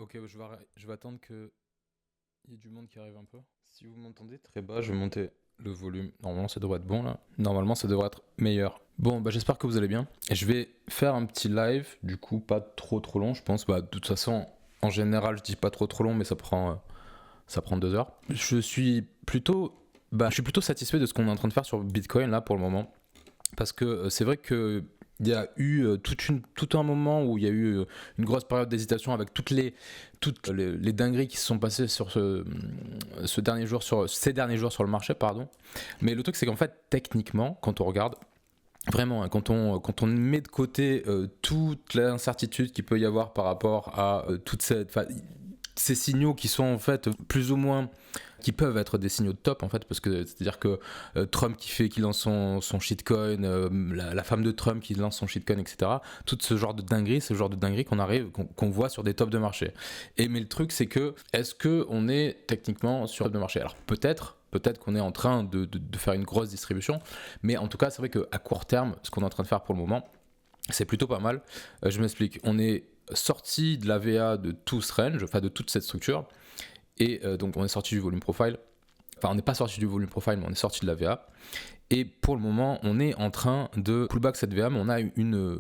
Ok, je vais attendre qu'il y ait du monde qui arrive un peu. Si vous m'entendez très bas, je vais monter le volume. Normalement, ça devrait être bon là. Normalement, ça devrait être meilleur. Bon, bah, j'espère que vous allez bien. Et je vais faire un petit live, du coup, pas trop long, je pense. Bah, de toute façon, en général, je dis pas trop long, mais ça prend 2 heures. Je suis plutôt satisfait de ce qu'on est en train de faire sur Bitcoin là pour le moment. Parce que c'est vrai que il y a eu tout un moment où il y a eu une grosse période d'hésitation avec toutes les dingueries qui se sont passées sur ces derniers jours sur le marché, pardon. Mais le truc, c'est qu'en fait, techniquement, quand on regarde, vraiment, hein, quand on met de côté toute l'incertitude qu'il peut y avoir par rapport à ces signaux qui sont en fait plus ou moins qui peuvent être des signaux de top en fait parce que c'est à dire que Trump qui lance son shitcoin, la femme de Trump qui lance son shitcoin, etc., tout ce genre de dinguerie qu'on voit sur des tops de marché. Mais le truc, c'est que est-ce que on est techniquement sur top de marché? Alors peut-être qu'on est en train de faire une grosse distribution, mais en tout cas c'est vrai qu'à court terme, ce qu'on est en train de faire pour le moment, c'est plutôt pas mal. Je m'explique. On est sorti de la VA de tout ce range, enfin de toute cette structure, et donc on est sorti du volume profile. Enfin, on n'est pas sorti du volume profile, mais on est sorti de la VA. Et pour le moment, on est en train de pullback cette VA, mais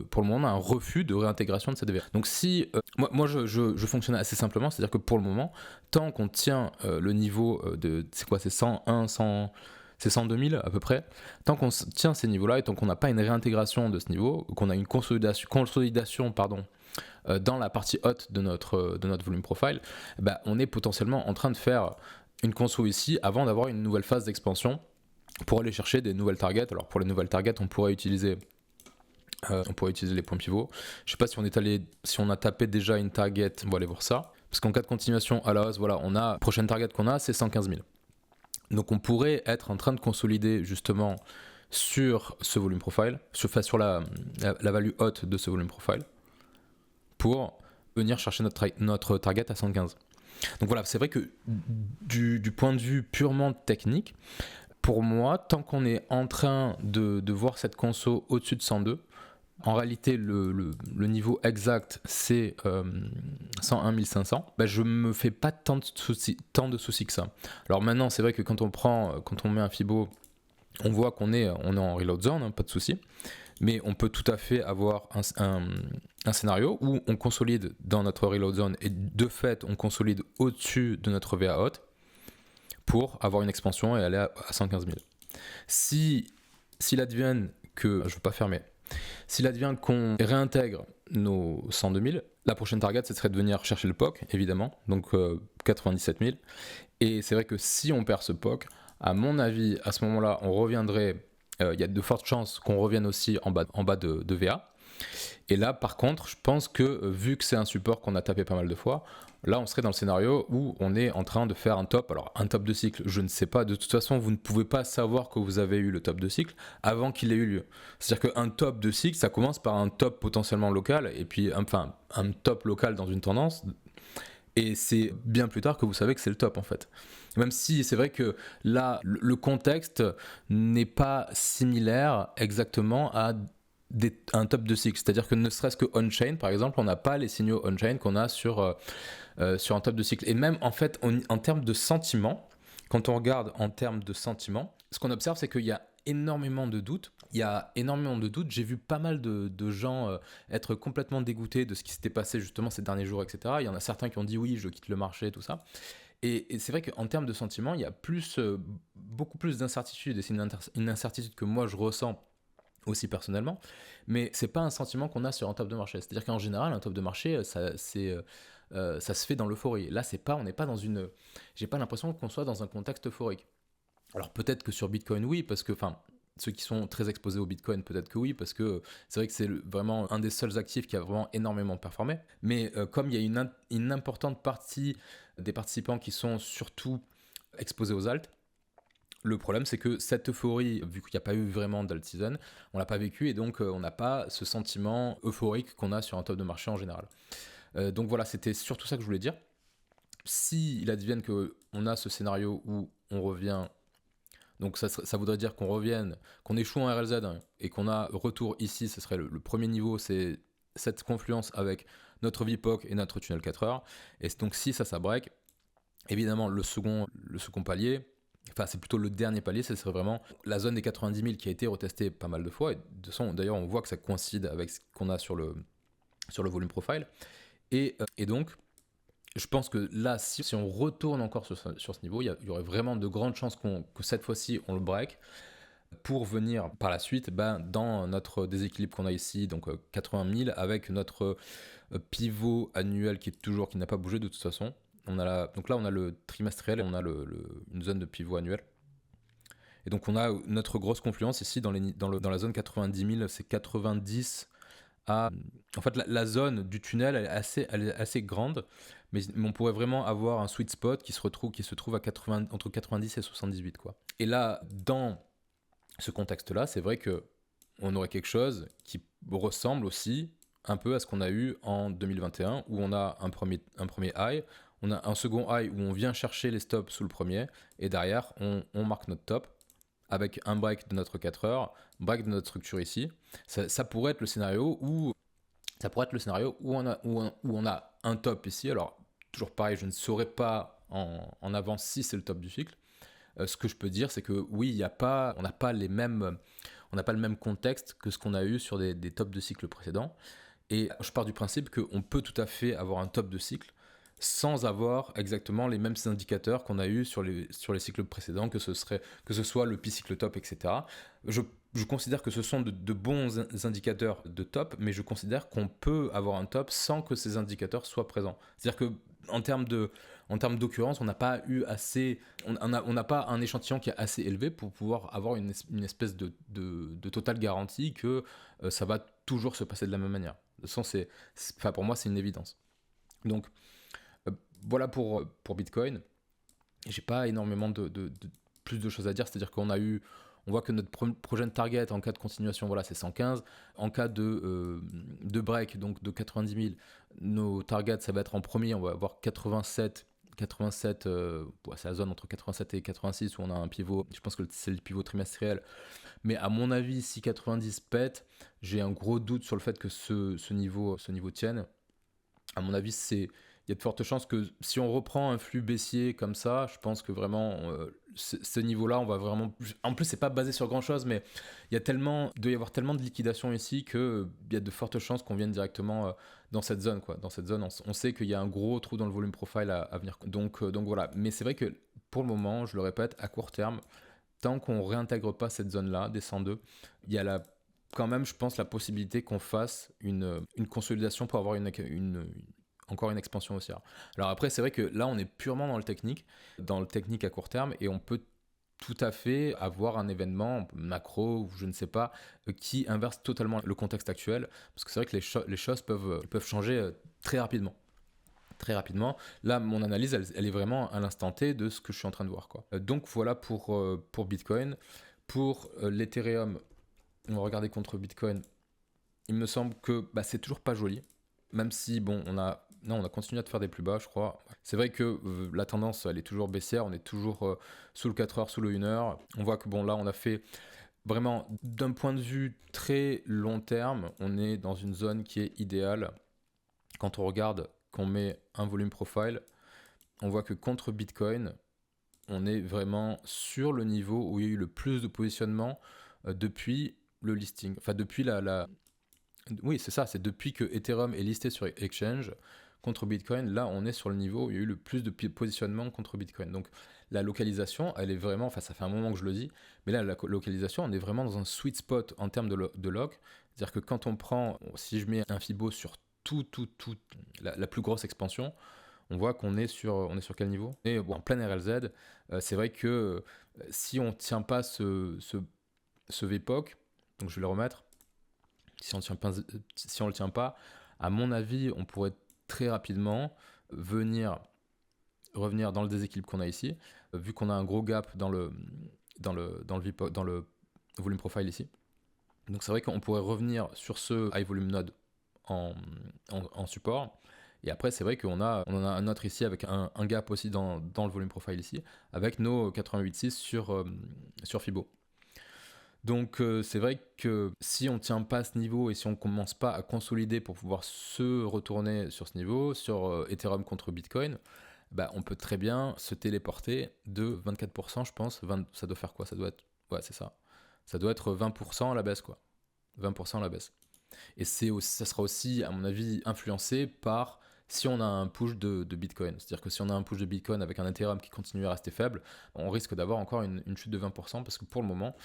pour le moment, on a un refus de réintégration de cette VA. Donc si, moi je fonctionne assez simplement, c'est-à-dire que pour le moment, tant qu'on tient le niveau c'est 101, 100, c'est 102 000 à peu près, tant qu'on tient ces niveaux-là et tant qu'on n'a pas une réintégration de ce niveau, qu'on a une consolidation pardon, dans la partie haute de notre volume profile, bah, on est potentiellement en train de faire une conso ici avant d'avoir une nouvelle phase d'expansion pour aller chercher des nouvelles targets. Alors pour les nouvelles targets, on pourrait utiliser les points pivots. Je sais pas si on a tapé déjà une target, on va aller voir ça. Parce qu'en cas de continuation à la hausse, voilà, prochaine target qu'on a, c'est 115 000. Donc on pourrait être en train de consolider justement sur ce volume profile, sur la value haute de ce volume profile, pour venir chercher notre target à 115. Donc voilà, c'est vrai que du point de vue purement technique, pour moi, tant qu'on est en train de voir cette conso au-dessus de 102, en réalité, le niveau exact, c'est 101 500. Bah, je me fais pas tant de soucis que ça. Alors maintenant, c'est vrai que quand on met un Fibo, on voit qu'on est en reload zone, hein, pas de souci. Mais on peut tout à fait avoir un scénario où on consolide dans notre reload zone et de fait, on consolide au-dessus de notre VA haute pour avoir une expansion et aller à 115 000. S'il advienne que, je ne veux pas fermer, s'il advient qu'on réintègre nos 102 000, la prochaine target, ce serait de venir chercher le POC, évidemment, donc 97 000. Et c'est vrai que si on perd ce POC, à mon avis, à ce moment-là, on reviendrait. Il y a de fortes chances qu'on revienne aussi en bas de VA. Et là, par contre, je pense que vu que c'est un support qu'on a tapé pas mal de fois, là, on serait dans le scénario où on est en train de faire un top. Alors, un top de cycle, je ne sais pas. De toute façon, vous ne pouvez pas savoir que vous avez eu le top de cycle avant qu'il ait eu lieu. C'est-à-dire qu'un top de cycle, ça commence par un top potentiellement local, et puis, enfin, un top local dans une tendance. Et c'est bien plus tard que vous savez que c'est le top, en fait. Même si c'est vrai que là, le contexte n'est pas similaire exactement à un top de cycle. C'est-à-dire que ne serait-ce que on-chain, par exemple, on n'a pas les signaux on-chain qu'on a sur un top de cycle. Et même, en fait, en termes de sentiment, quand on regarde en termes de sentiment, ce qu'on observe, c'est qu'il y a énormément de doutes. Il y a énormément de doutes. J'ai vu pas mal de gens être complètement dégoûtés de ce qui s'était passé justement ces derniers jours, etc. Il y en a certains qui ont dit oui, je quitte le marché, tout ça. Et c'est vrai qu'en termes de sentiments, il y a beaucoup plus d'incertitude. Et c'est une incertitude que moi je ressens aussi personnellement, mais c'est pas un sentiment qu'on a sur un top de marché. C'est-à-dire qu'en général, un top de marché, ça se fait dans l'euphorie. Là, on n'est pas dans une. J'ai pas l'impression qu'on soit dans un contexte euphorique. Alors peut-être que sur Bitcoin, oui, parce que, enfin, ceux qui sont très exposés au Bitcoin, peut-être que oui, parce que c'est vrai que c'est vraiment un des seuls actifs qui a vraiment énormément performé. Mais comme il y a une importante partie des participants qui sont surtout exposés aux alts, le problème, c'est que cette euphorie, vu qu'il n'y a pas eu vraiment d'alt season, on l'a pas vécu et donc on n'a pas ce sentiment euphorique qu'on a sur un top de marché en général. Donc voilà, c'était surtout ça que je voulais dire. Si il advienne qu'on a ce scénario où on revient, donc ça voudrait dire qu'on revienne, qu'on échoue en RLZ, hein, et qu'on a retour ici, ce serait le premier niveau, c'est cette confluence avec notre VPOC et notre tunnel 4 heures. Et donc si ça break, évidemment le second palier, enfin c'est plutôt le dernier palier, ce serait vraiment la zone des 90 000 qui a été retestée pas mal de fois. Et de toute façon, d'ailleurs on voit que ça coïncide avec ce qu'on a sur le volume profile. Et donc je pense que là, si on retourne encore sur ce niveau, il y aurait vraiment de grandes chances que cette fois-ci on le break, pour venir par la suite dans notre déséquilibre qu'on a ici, donc 80 000, avec notre pivot annuel qui n'a pas bougé de toute façon. Donc là on a le trimestriel et on a une zone de pivot annuel. Et donc on a notre grosse confluence ici dans la zone 90 000, c'est 90 à... En fait la zone du tunnel elle est assez grande, mais on pourrait vraiment avoir un sweet spot qui se trouve entre 90 et 78 quoi. Et là, dans ce contexte-là, c'est vrai qu'on aurait quelque chose qui ressemble aussi un peu à ce qu'on a eu en 2021, où on a un premier high, on a un second high où on vient chercher les stops sous le premier, et derrière, on marque notre top avec un break de notre 4 heures, break de notre structure ici. Ça pourrait être le scénario où on a un top ici. Alors, toujours pareil, je ne saurais pas en avance si c'est le top du cycle. Ce que je peux dire, c'est que oui, on n'a pas le même contexte que ce qu'on a eu sur des tops de cycle précédents. Et je pars du principe qu'on peut tout à fait avoir un top de cycle sans avoir exactement les mêmes indicateurs qu'on a eu sur les cycles précédents, que ce soit le P-cycle top, etc. Je considère que ce sont de bons indicateurs de top, mais je considère qu'on peut avoir un top sans que ces indicateurs soient présents. C'est-à-dire que en termes d'occurrence, on n'a pas eu assez, on n'a pas un échantillon qui est assez élevé pour pouvoir avoir une espèce de totale garantie que ça va toujours se passer de la même manière. De toute façon, pour moi, c'est une évidence. Donc, voilà pour Bitcoin. J'ai pas énormément de plus de choses à dire, c'est-à-dire qu'on voit que notre prochaine target en cas de continuation, voilà, c'est 115. En cas de break, donc de 90 000, nos targets, ça va être en premier, on va avoir 87, c'est la zone entre 87 et 86 où on a un pivot, je pense que c'est le pivot trimestriel. Mais à mon avis, si 90 pète, j'ai un gros doute sur le fait que ce niveau tienne. À mon avis, il y a de fortes chances que si on reprend un flux baissier comme ça, je pense que vraiment ce niveau-là, on va vraiment... En plus, c'est pas basé sur grand-chose, mais il doit y avoir tellement de liquidation ici qu'il y a de fortes chances qu'on vienne directement dans cette zone, quoi. Dans cette zone, on sait qu'il y a un gros trou dans le volume profile à venir. Donc voilà. Mais c'est vrai que pour le moment, je le répète, à court terme, tant qu'on ne réintègre pas cette zone-là, des 102, il y a quand même, je pense, la possibilité qu'on fasse une consolidation pour avoir encore une expansion haussière. Alors après, c'est vrai que là, on est purement dans le technique à court terme, et on peut tout à fait avoir un événement macro, ou je ne sais pas, qui inverse totalement le contexte actuel, parce que c'est vrai que les choses peuvent changer très rapidement. Très rapidement. Là, mon analyse, elle est vraiment à l'instant T de ce que je suis en train de voir, quoi. Donc voilà pour Bitcoin. Pour l'Ethereum, on va regarder contre Bitcoin. Il me semble que c'est toujours pas joli. Même si, bon, on a continué à faire des plus bas, je crois. C'est vrai que la tendance, elle est toujours baissière. On est toujours sous le 4 heures, sous le 1 heure. On voit que, bon, là, on a fait vraiment, d'un point de vue très long terme, on est dans une zone qui est idéale. Quand on regarde, qu'on met un volume profile, on voit que contre Bitcoin, on est vraiment sur le niveau où il y a eu le plus de positionnement depuis le listing. Enfin, depuis Oui, c'est ça, c'est depuis que Ethereum est listé sur Exchange contre Bitcoin, là on est sur le niveau où il y a eu le plus de positionnement contre Bitcoin. Donc la localisation, elle est vraiment, enfin ça fait un moment que je le dis, mais là la localisation, on est vraiment dans un sweet spot en termes de lock. C'est-à-dire que quand on prend, si je mets un Fibo sur la plus grosse expansion, on voit qu'on est sur quel niveau? Et bon, en plein RLZ, c'est vrai que si on ne tient pas ce VPOC, donc je vais le remettre, si on le tient pas, à mon avis, on pourrait très rapidement revenir dans le déséquilibre qu'on a ici, vu qu'on a un gros gap dans le volume profile ici. Donc c'est vrai qu'on pourrait revenir sur ce high volume node en support. Et après, c'est vrai qu'on en a un autre ici avec un gap aussi dans le volume profile ici, avec nos 88.6 sur Fibo. Donc c'est vrai que si on ne tient pas à ce niveau et si on ne commence pas à consolider pour pouvoir se retourner sur ce niveau, sur Ethereum contre Bitcoin, bah, on peut très bien se téléporter de 24%, je pense. Ça doit faire quoi? Ça doit être... Ouais, c'est ça. Ça doit être 20% à la baisse, quoi. 20% à la baisse. Et ça sera aussi, à mon avis, influencé par si on a un push de Bitcoin. C'est-à-dire que si on a un push de Bitcoin avec un Ethereum qui continue à rester faible, on risque d'avoir encore une chute de 20% parce que pour le moment,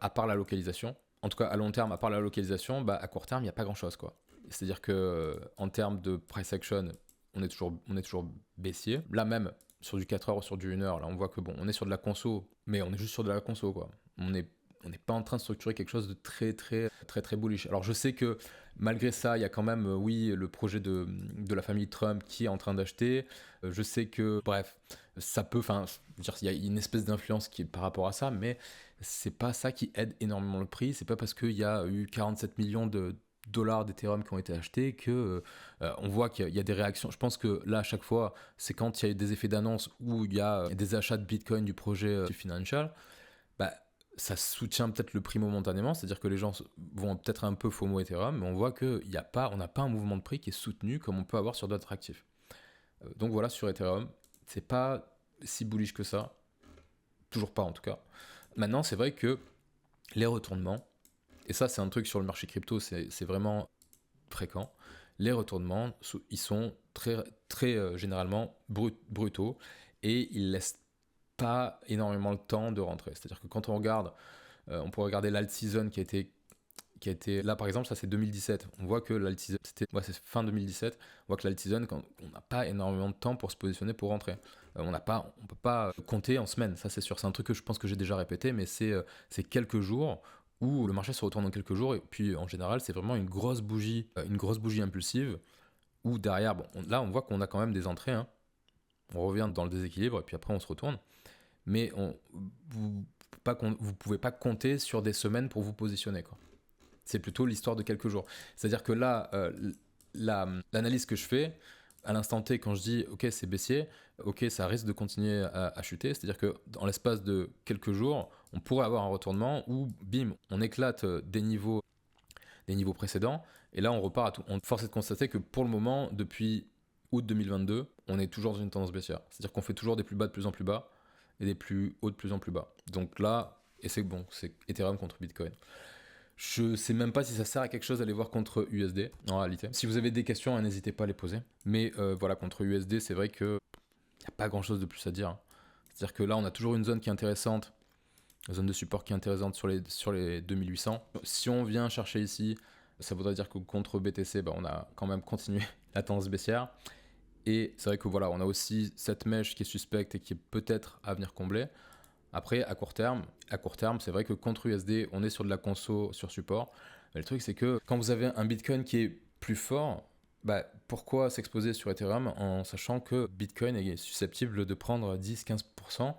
à part la localisation, en tout cas à long terme, à part la localisation, bah, à court terme, il n'y a pas grand-chose, quoi. C'est-à-dire que en termes de price action, on est toujours baissier. Là même, sur du 4 heures ou sur du 1 heure, là on voit que bon, on est sur de la conso, mais on est juste sur de la conso, quoi. On n'est pas en train de structurer quelque chose de très très très très bullish. Alors je sais que malgré ça, il y a quand même, oui, le projet de la famille Trump qui est en train d'acheter. Je sais que, bref, ça peut, enfin, il y a une espèce d'influence qui est par rapport à ça, mais c'est pas ça qui aide énormément le prix. C'est pas parce qu'il y a eu 47 millions de dollars d'Ethereum qui ont été achetés que on voit qu'il y a des réactions. Je pense que là, à chaque fois, c'est quand il y a eu des effets d'annonce où il y a des achats de Bitcoin du projet Financial, bah, ça soutient peut-être le prix momentanément, c'est-à-dire que les gens vont peut-être un peu FOMO Ethereum, mais on voit qu'on n'a pas un mouvement de prix qui est soutenu comme on peut avoir sur d'autres actifs. Donc voilà, sur Ethereum, c'est pas si bullish que ça, toujours pas en tout cas. Maintenant, c'est vrai que les retournements, et ça c'est un truc sur le marché crypto, c'est vraiment fréquent, les retournements, ils sont très, très généralement brutaux, et ils laissent pas énormément le temps de rentrer. C'est-à-dire que quand on regarde, on pourrait regarder l'alt season qui a été là par exemple, ça c'est 2017. On voit que l'alt season, c'est fin 2017. On voit que l'alt season, quand on n'a pas énormément de temps pour se positionner pour rentrer. On peut pas compter en semaines, ça c'est sûr. C'est un truc que je pense que j'ai déjà répété, mais c'est quelques jours où le marché se retourne en quelques jours. Et puis en général, c'est vraiment une grosse bougie impulsive. Où derrière, bon, là on voit qu'on a quand même des entrées. Hein. On revient dans le déséquilibre et puis après on se retourne. Mais vous ne pouvez pas compter sur des semaines pour vous positionner, quoi. C'est plutôt l'histoire de quelques jours. C'est-à-dire que là, l'analyse que je fais, à l'instant T, quand je dis « ok, c'est baissier », ok, ça risque de continuer à chuter, c'est-à-dire que dans l'espace de quelques jours, on pourrait avoir un retournement où, bim, on éclate des niveaux précédents, et là on repart à tout. On force est de constater que pour le moment, depuis août 2022, on est toujours dans une tendance baissière. C'est-à-dire qu'on fait toujours des plus bas de plus en plus bas, et des plus hauts de plus en plus bas. Donc là, et c'est bon, c'est Ethereum contre Bitcoin. Je sais même pas si ça sert à quelque chose d'aller voir contre USD, en réalité. Si vous avez des questions, n'hésitez pas à les poser. Mais voilà, contre USD, c'est vrai que n'y a pas grand-chose de plus à dire. C'est-à-dire que là, on a toujours une zone qui est intéressante, une zone de support qui est intéressante sur les 2800. Si on vient chercher ici, ça voudrait dire que contre BTC, bah, on a quand même continué la tendance baissière. Et c'est vrai que voilà, on a aussi cette mèche qui est suspecte et qui est peut-être à venir combler. Après, à court terme, c'est vrai que contre USD, on est sur de la conso sur support. Mais le truc, c'est que quand vous avez un Bitcoin qui est plus fort, bah, pourquoi s'exposer sur Ethereum en sachant que Bitcoin est susceptible de prendre 10-15%,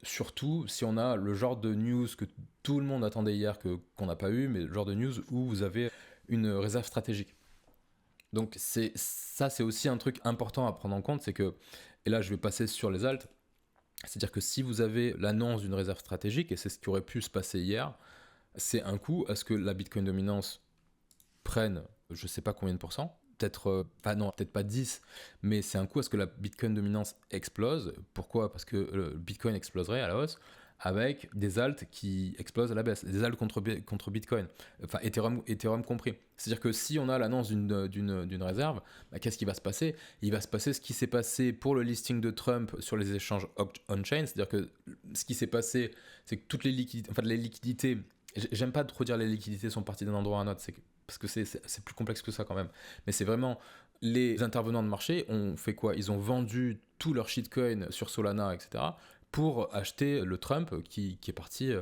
surtout si on a le genre de news que tout le monde attendait hier qu'on n'a pas eu, mais le genre de news où vous avez une réserve stratégique. Donc c'est aussi un truc important à prendre en compte, c'est que, et là je vais passer sur les alts, c'est-à-dire que si vous avez l'annonce d'une réserve stratégique, et c'est ce qui aurait pu se passer hier, c'est un coup à ce que la Bitcoin dominance prenne je sais pas combien de pourcents, peut-être pas 10, mais c'est un coup à ce que la Bitcoin dominance explose. Pourquoi? Parce que le Bitcoin exploserait à la hausse avec des alts qui explosent à la baisse, des alts contre Bitcoin, enfin Ethereum compris. C'est-à-dire que si on a l'annonce d'une réserve, bah, qu'est-ce qui va se passer? Il va se passer ce qui s'est passé pour le listing de Trump sur les échanges on-chain, c'est-à-dire que ce qui s'est passé, c'est que toutes les liquidités, j'aime pas trop dire les liquidités sont parties d'un endroit à un autre, parce que c'est plus complexe que ça quand même, mais c'est vraiment les intervenants de marché ont fait quoi? Ils ont vendu tous leurs shitcoins sur Solana, etc., pour acheter le Trump qui est parti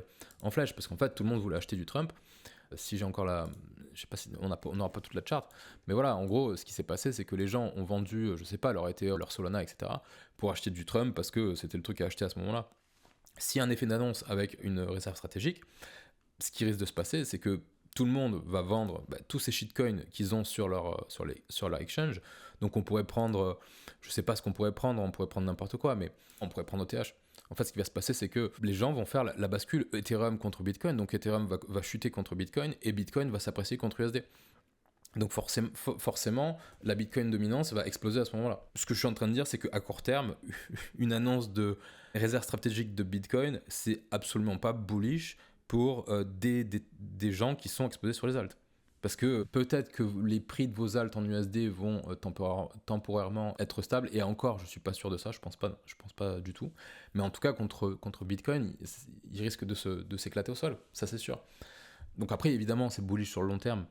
en flèche, parce qu'en fait tout le monde voulait acheter du Trump. Si j'ai encore je sais pas si on n'aura pas toute la charte, mais voilà, en gros ce qui s'est passé, c'est que les gens ont vendu, je sais pas, leur Ether, leur Solana, etc., pour acheter du Trump parce que c'était le truc à acheter à ce moment-là. S'il y a un effet d'annonce avec une réserve stratégique, ce qui risque de se passer, c'est que tout le monde va vendre tous ces shitcoins qu'ils ont sur leur exchange. Donc on pourrait prendre, je sais pas ce qu'on pourrait prendre n'importe quoi, mais on pourrait prendre OTH. En fait, ce qui va se passer, c'est que les gens vont faire la bascule Ethereum contre Bitcoin, donc Ethereum va chuter contre Bitcoin, et Bitcoin va s'apprécier contre USD. Donc forcément, la Bitcoin dominance va exploser à ce moment-là. Ce que je suis en train de dire, c'est qu'à court terme, une annonce de réserve stratégique de Bitcoin, c'est absolument pas bullish pour des gens qui sont exposés sur les alts. Parce que peut-être que les prix de vos alts en USD vont temporairement être stables, et encore, je suis pas sûr de ça, je pense pas du tout. Mais en tout cas, contre Bitcoin, il risque de s'éclater au sol, ça c'est sûr. Donc après, évidemment, c'est bullish sur le long terme,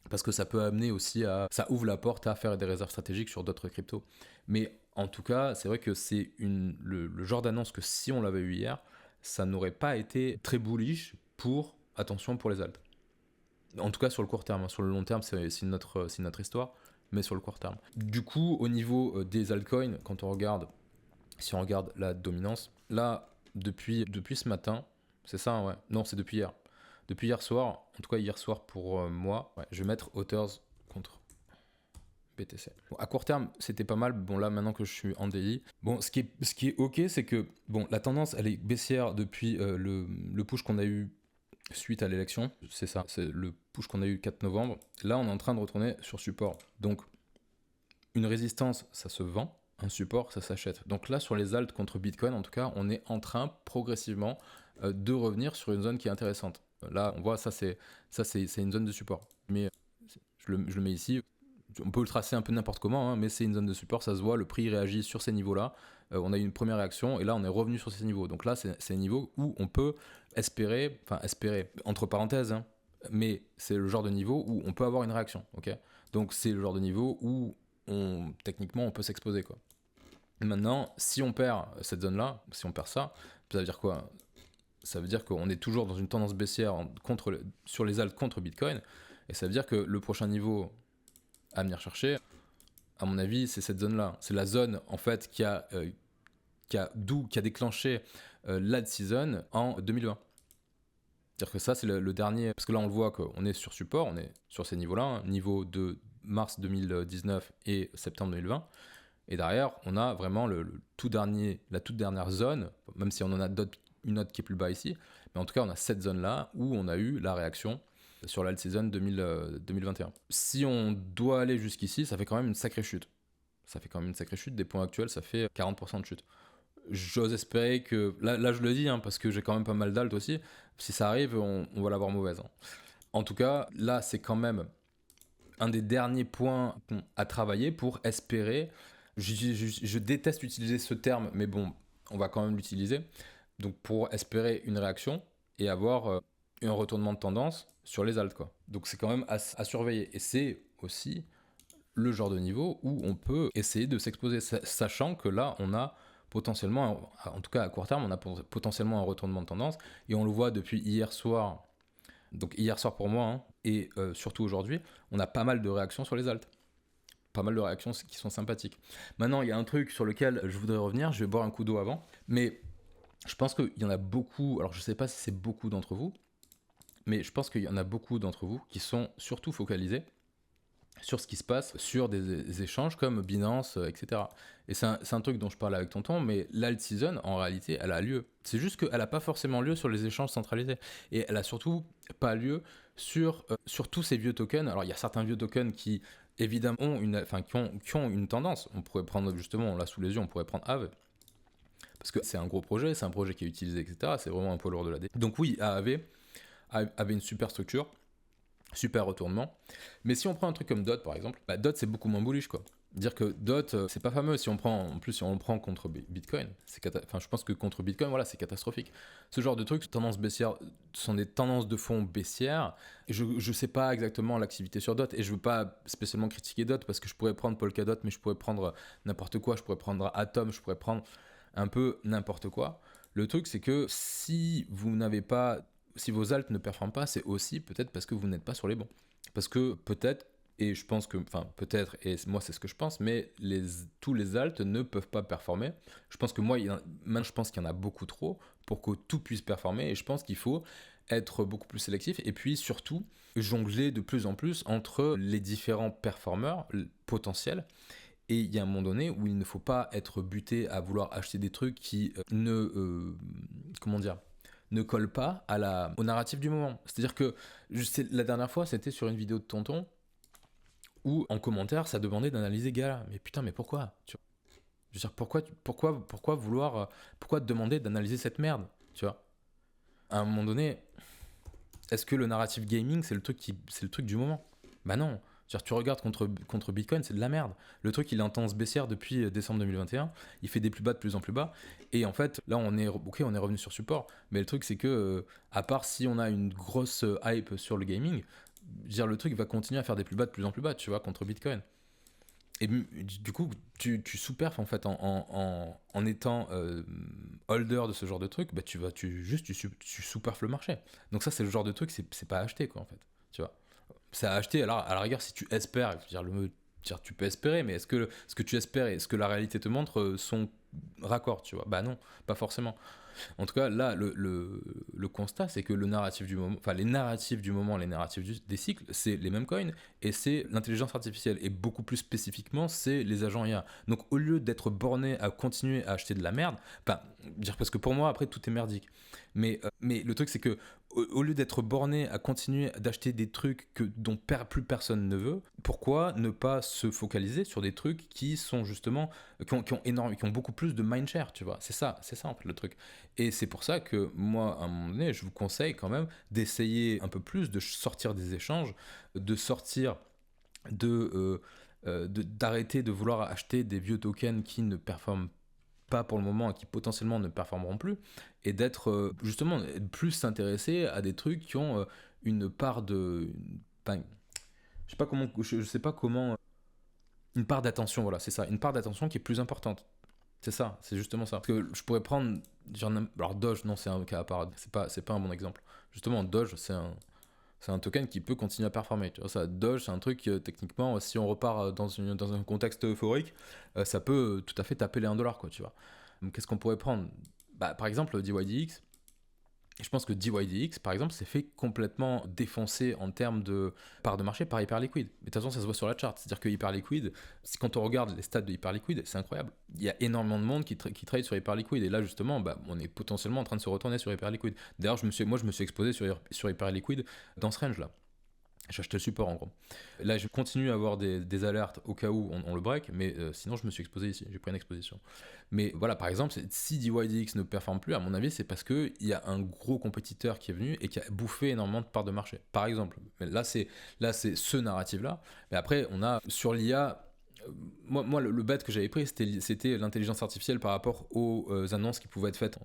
parce que ça peut amener aussi ça ouvre la porte à faire des réserves stratégiques sur d'autres cryptos. Mais en tout cas, c'est vrai que c'est le genre d'annonce que si on l'avait eu hier, ça n'aurait pas été très bullish attention pour les alts. En tout cas sur le court terme, sur le long terme c'est une autre histoire, mais sur le court terme. Du coup, au niveau des altcoins, si on regarde la dominance, là, depuis ce matin, c'est ça, ouais, non, c'est depuis hier. Depuis hier soir, en tout cas hier soir pour moi, ouais, je vais mettre Authors contre BTC. Bon, à court terme, c'était pas mal. Bon, là, maintenant que je suis en DI, bon, ce qui est ok, c'est que bon, la tendance, elle est baissière depuis le push qu'on a eu suite à l'élection. C'est ça, c'est le push qu'on a eu le 4 novembre. Là, on est en train de retourner sur support. Donc, une résistance, ça se vend. Un support, ça s'achète. Donc là, sur les alts contre Bitcoin, en tout cas, on est en train progressivement de revenir sur une zone qui est intéressante. Là, on voit, ça c'est une zone de support. Mais je le mets ici. On peut le tracer un peu n'importe comment, hein, mais c'est une zone de support, ça se voit, le prix réagit sur ces niveaux-là. On a eu une première réaction et là, on est revenu sur ces niveaux. Donc là, c'est un niveau où on peut espérer, entre parenthèses, hein, mais c'est le genre de niveau où on peut avoir une réaction. Okay, donc c'est le genre de niveau où techniquement, on peut s'exposer, quoi. Maintenant, si on perd cette zone-là, si on perd ça, ça veut dire quoi ? Ça veut dire qu'on est toujours dans une tendance baissière sur les alts contre Bitcoin, et ça veut dire que le prochain niveau à venir chercher, à mon avis, c'est cette zone-là. C'est la zone, en fait, qui a déclenché l'ad season en 2020. C'est-à-dire que ça, c'est le dernier... Parce que là, on le voit qu'on est sur support, on est sur ces niveaux-là, hein, niveau de mars 2019 et septembre 2020. Et derrière, on a vraiment la toute dernière zone, même si on en a une autre qui est plus bas ici, mais en tout cas, on a cette zone-là où on a eu la réaction sur l'alt season 2021. Si on doit aller jusqu'ici, ça fait quand même une sacrée chute. Des points actuels, ça fait 40% de chute. J'ose espérer que... Là je le dis, hein, parce que j'ai quand même pas mal d'alt aussi. Si ça arrive, on va l'avoir mauvaise. Hein. En tout cas, là, c'est quand même un des derniers points à travailler pour espérer... Je déteste utiliser ce terme, mais bon, on va quand même l'utiliser. Donc pour espérer une réaction et avoir un retournement de tendance sur les alts, quoi. Donc c'est quand même à surveiller. Et c'est aussi le genre de niveau où on peut essayer de s'exposer, sachant que là, on a potentiellement, en tout cas à court terme, on a potentiellement un retournement de tendance. Et on le voit depuis hier soir, donc hier soir pour moi, hein, et surtout aujourd'hui, on a pas mal de réactions sur les alts. Pas mal de réactions qui sont sympathiques. Maintenant, il y a un truc sur lequel je voudrais revenir, je vais boire un coup d'eau avant, mais je pense qu'il y en a beaucoup, alors je ne sais pas si c'est beaucoup d'entre vous, mais je pense qu'il y en a beaucoup d'entre vous qui sont surtout focalisés sur ce qui se passe sur des échanges comme Binance, etc. Et c'est un truc dont je parle avec Tonton, mais l'alt season, en réalité, elle a lieu. C'est juste qu'elle n'a pas forcément lieu sur les échanges centralisés. Et elle a surtout pas lieu sur tous ces vieux tokens. Alors, il y a certains vieux tokens qui, évidemment, qui ont une tendance. On pourrait prendre, justement, on l'a sous les yeux, on pourrait prendre Aave. Parce que c'est un gros projet, c'est un projet qui est utilisé, etc. C'est vraiment un poids lourd de la D. Donc oui, Aave avait une super structure, super retournement. Mais si on prend un truc comme DOT, par exemple, DOT, c'est beaucoup moins bullish, quoi. Dire que DOT, c'est pas fameux. Si on le prend contre Bitcoin, je pense que contre Bitcoin, voilà, c'est catastrophique. Ce genre de trucs, tendances baissières, sont des tendances de fond baissières. Et je sais pas exactement l'activité sur DOT, et je veux pas spécialement critiquer DOT, parce que je pourrais prendre Polkadot, mais je pourrais prendre n'importe quoi. Je pourrais prendre Atom, je pourrais prendre un peu n'importe quoi. Le truc, c'est que si vos alts ne performent pas, c'est aussi peut-être parce que vous n'êtes pas sur les bons. Parce que peut-être, et je pense que, peut-être, et moi c'est ce que je pense, mais tous les alts ne peuvent pas performer. Je pense que je pense qu'il y en a beaucoup trop pour que tout puisse performer, et je pense qu'il faut être beaucoup plus sélectif, et puis surtout jongler de plus en plus entre les différents performeurs potentiels, Et il y a un moment donné où il ne faut pas être buté à vouloir acheter des trucs qui comment dire, ne collent pas au narratif du moment. C'est-à-dire que la dernière fois, c'était sur une vidéo de Tonton où en commentaire, ça demandait d'analyser Gala. Mais putain, mais pourquoi, tu vois? Je veux dire, pourquoi te demander d'analyser cette merde, tu vois? À un moment donné, est-ce que le narratif gaming, c'est le truc du moment? Bah non. C'est-à-dire, tu regardes contre Bitcoin, c'est de la merde. Le truc, il est en tendance baissière depuis décembre 2021. Il fait des plus bas de plus en plus bas. Et en fait, là, on est revenu sur support. Mais le truc, c'est que, à part si on a une grosse hype sur le gaming, je veux dire, le truc va continuer à faire des plus bas de plus en plus bas, tu vois, contre Bitcoin. Et du coup, tu sous-perfs en fait en étant holder de ce genre de truc, bah tu sous-perfs le marché. Donc ça, c'est le genre de truc, c'est pas à acheter quoi en fait, tu vois. C'est à acheter, alors à la rigueur, si tu espères, je veux dire, tu peux espérer, mais est-ce que ce que tu espères et ce que la réalité te montre sont raccords, tu vois? Bah non, pas forcément. En tout cas, là, le constat, c'est que le narratif du moment, enfin les narratifs du moment, les narratifs des cycles, c'est les mêmes coins et c'est l'intelligence artificielle. Et beaucoup plus spécifiquement, c'est les agents IA. Donc au lieu d'être borné à continuer à acheter de la merde, enfin, dire parce que pour moi, après, tout est merdique. Mais le truc, c'est que au lieu d'être borné à continuer d'acheter des trucs dont plus personne ne veut, pourquoi ne pas se focaliser sur des trucs qui sont justement, qui ont beaucoup plus de mindshare, tu vois? C'est ça en fait le truc. Et c'est pour ça que moi, à un moment donné, je vous conseille quand même d'essayer un peu plus de sortir des échanges, de sortir d'arrêter de vouloir acheter des vieux tokens qui ne performent pas pour le moment et qui potentiellement ne performeront plus, et d'être justement plus s'intéresser à des trucs qui ont une part de... Enfin, je sais pas comment... Une part d'attention, voilà, c'est ça. Une part d'attention qui est plus importante. C'est ça, c'est justement ça. Parce que je pourrais prendre. Alors, Doge, non, c'est un cas à part. C'est pas un bon exemple. Justement, Doge, c'est un token qui peut continuer à performer. Tu vois, ça, Doge, c'est un truc, techniquement, si on repart dans un contexte euphorique, ça peut tout à fait taper les 1$, quoi, tu vois. Donc, qu'est-ce qu'on pourrait prendre? Bah, par exemple, DYDX. Je pense que DYDX, par exemple, s'est fait complètement défoncer en termes de part de marché par Hyperliquid. Mais de toute façon, ça se voit sur la charte. C'est-à-dire que Hyperliquid, quand on regarde les stats de Hyperliquid, c'est incroyable. Il y a énormément de monde qui trade sur Hyperliquid. Et là, justement, bah, on est potentiellement en train de se retourner sur Hyperliquid. D'ailleurs, je me suis exposé sur Hyperliquid dans ce range-là. J'ai acheté le support en gros. Là, je continue à avoir des alertes au cas où on le break, mais sinon, je me suis exposé ici. J'ai pris une exposition. Mais voilà, par exemple, si DYDX ne performe plus, à mon avis, c'est parce qu'il y a un gros compétiteur qui est venu et qui a bouffé énormément de parts de marché. Par exemple. Mais là, c'est ce narratif-là. Mais après, on a sur l'IA. Moi, le bet que j'avais pris, c'était l'intelligence artificielle par rapport aux annonces qui pouvaient être faites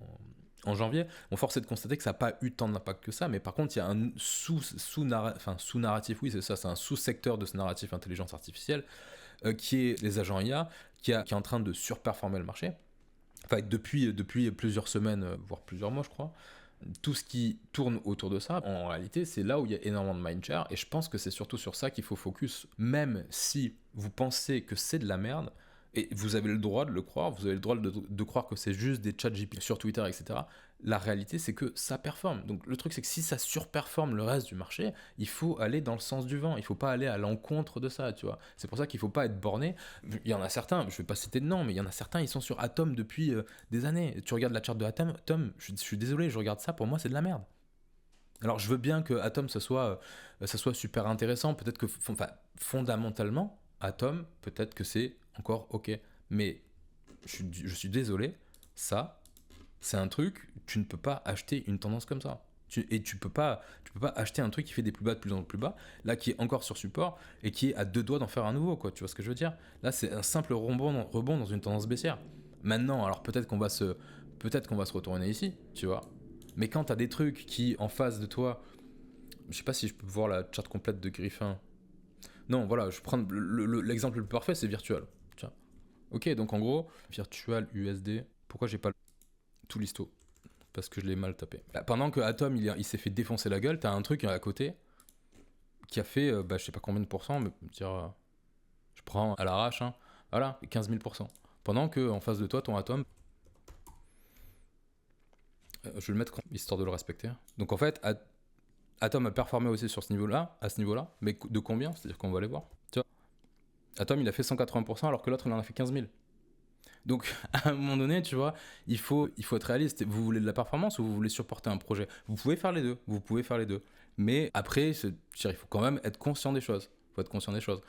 en janvier. On force est de constater que ça n'a pas eu tant d'impact que ça, mais par contre, il y a un sous-narratif, oui, c'est ça, c'est un sous-secteur de ce narratif intelligence artificielle qui est les agents IA, qui est en train de surperformer le marché. Enfin, depuis plusieurs semaines, voire plusieurs mois, je crois. Tout ce qui tourne autour de ça, en réalité, c'est là où il y a énormément de mindshare, et je pense que c'est surtout sur ça qu'il faut focus, même si vous pensez que c'est de la merde. Et vous avez le droit de le croire, vous avez le droit de croire que c'est juste des chats GPT sur Twitter, etc. La réalité, c'est que ça performe. Donc le truc, c'est que si ça surperforme le reste du marché, il faut aller dans le sens du vent. Il ne faut pas aller à l'encontre de ça, tu vois. C'est pour ça qu'il ne faut pas être borné. Il y en a certains, je ne vais pas citer de nom, mais il y en a certains, ils sont sur Atom depuis des années. Tu regardes la charte de Atom, je suis désolé, je regarde ça, pour moi, c'est de la merde. Alors je veux bien que Atom, ça soit super intéressant. Peut-être que fondamentalement, Atom, peut-être que c'est encore ok. Mais je suis désolé, ça, c'est un truc, tu ne peux pas acheter une tendance comme ça. Tu peux pas acheter un truc qui fait des plus bas de plus en plus bas, là qui est encore sur support et qui est à deux doigts d'en faire un nouveau, quoi. Tu vois ce que je veux dire? Là, c'est un simple rebond dans une tendance baissière. Maintenant, alors peut-être qu'on va se retourner ici, tu vois. Mais quand t'as des trucs qui, en face de toi, je sais pas si je peux voir la charte complète de Griffin. Non, voilà, je prends l'exemple le plus parfait, c'est Virtual. Tiens. Ok, donc en gros, Virtual USD, pourquoi j'ai pas tout l'histo? Parce que je l'ai mal tapé. Pendant que Atom, il s'est fait défoncer la gueule, t'as un truc à côté qui a fait, je sais pas combien de pourcents, mais je prends à l'arrache, hein, voilà, 15 000%. Pendant que en face de toi, ton Atom, je vais le mettre histoire de le respecter. Donc en fait, Atom a performé aussi sur ce niveau-là, à ce niveau-là, mais de combien? C'est-à-dire qu'on va aller voir. Tu vois, Atom, il a fait 180% alors que l'autre, il en a fait 15 000. Donc, à un moment donné, tu vois, il faut être réaliste. Vous voulez de la performance ou vous voulez supporter un projet? Vous pouvez faire les deux. Vous pouvez faire les deux. Mais après, il faut quand même être conscient des choses. Il faut être conscient des choses.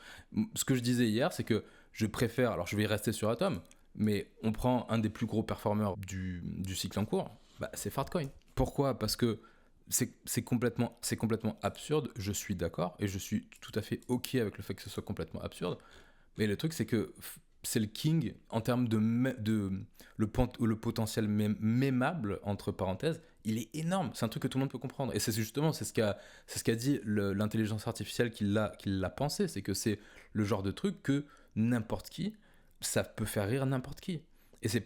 Ce que je disais hier, c'est que je préfère. Alors, je vais y rester sur Atom, mais on prend un des plus gros performeurs du cycle en cours, bah, c'est Fartcoin. Pourquoi? Parce que c'est complètement absurde. Je suis d'accord et je suis tout à fait OK avec le fait que ce soit complètement absurde. Mais le truc, c'est que c'est le king en termes le potentiel mémable, entre parenthèses, il est énorme. C'est un truc que tout le monde peut comprendre. Et c'est justement, c'est ce qu'a dit l'intelligence artificielle qui l'a pensé. C'est que c'est le genre de truc que n'importe qui, ça peut faire rire n'importe qui. Et je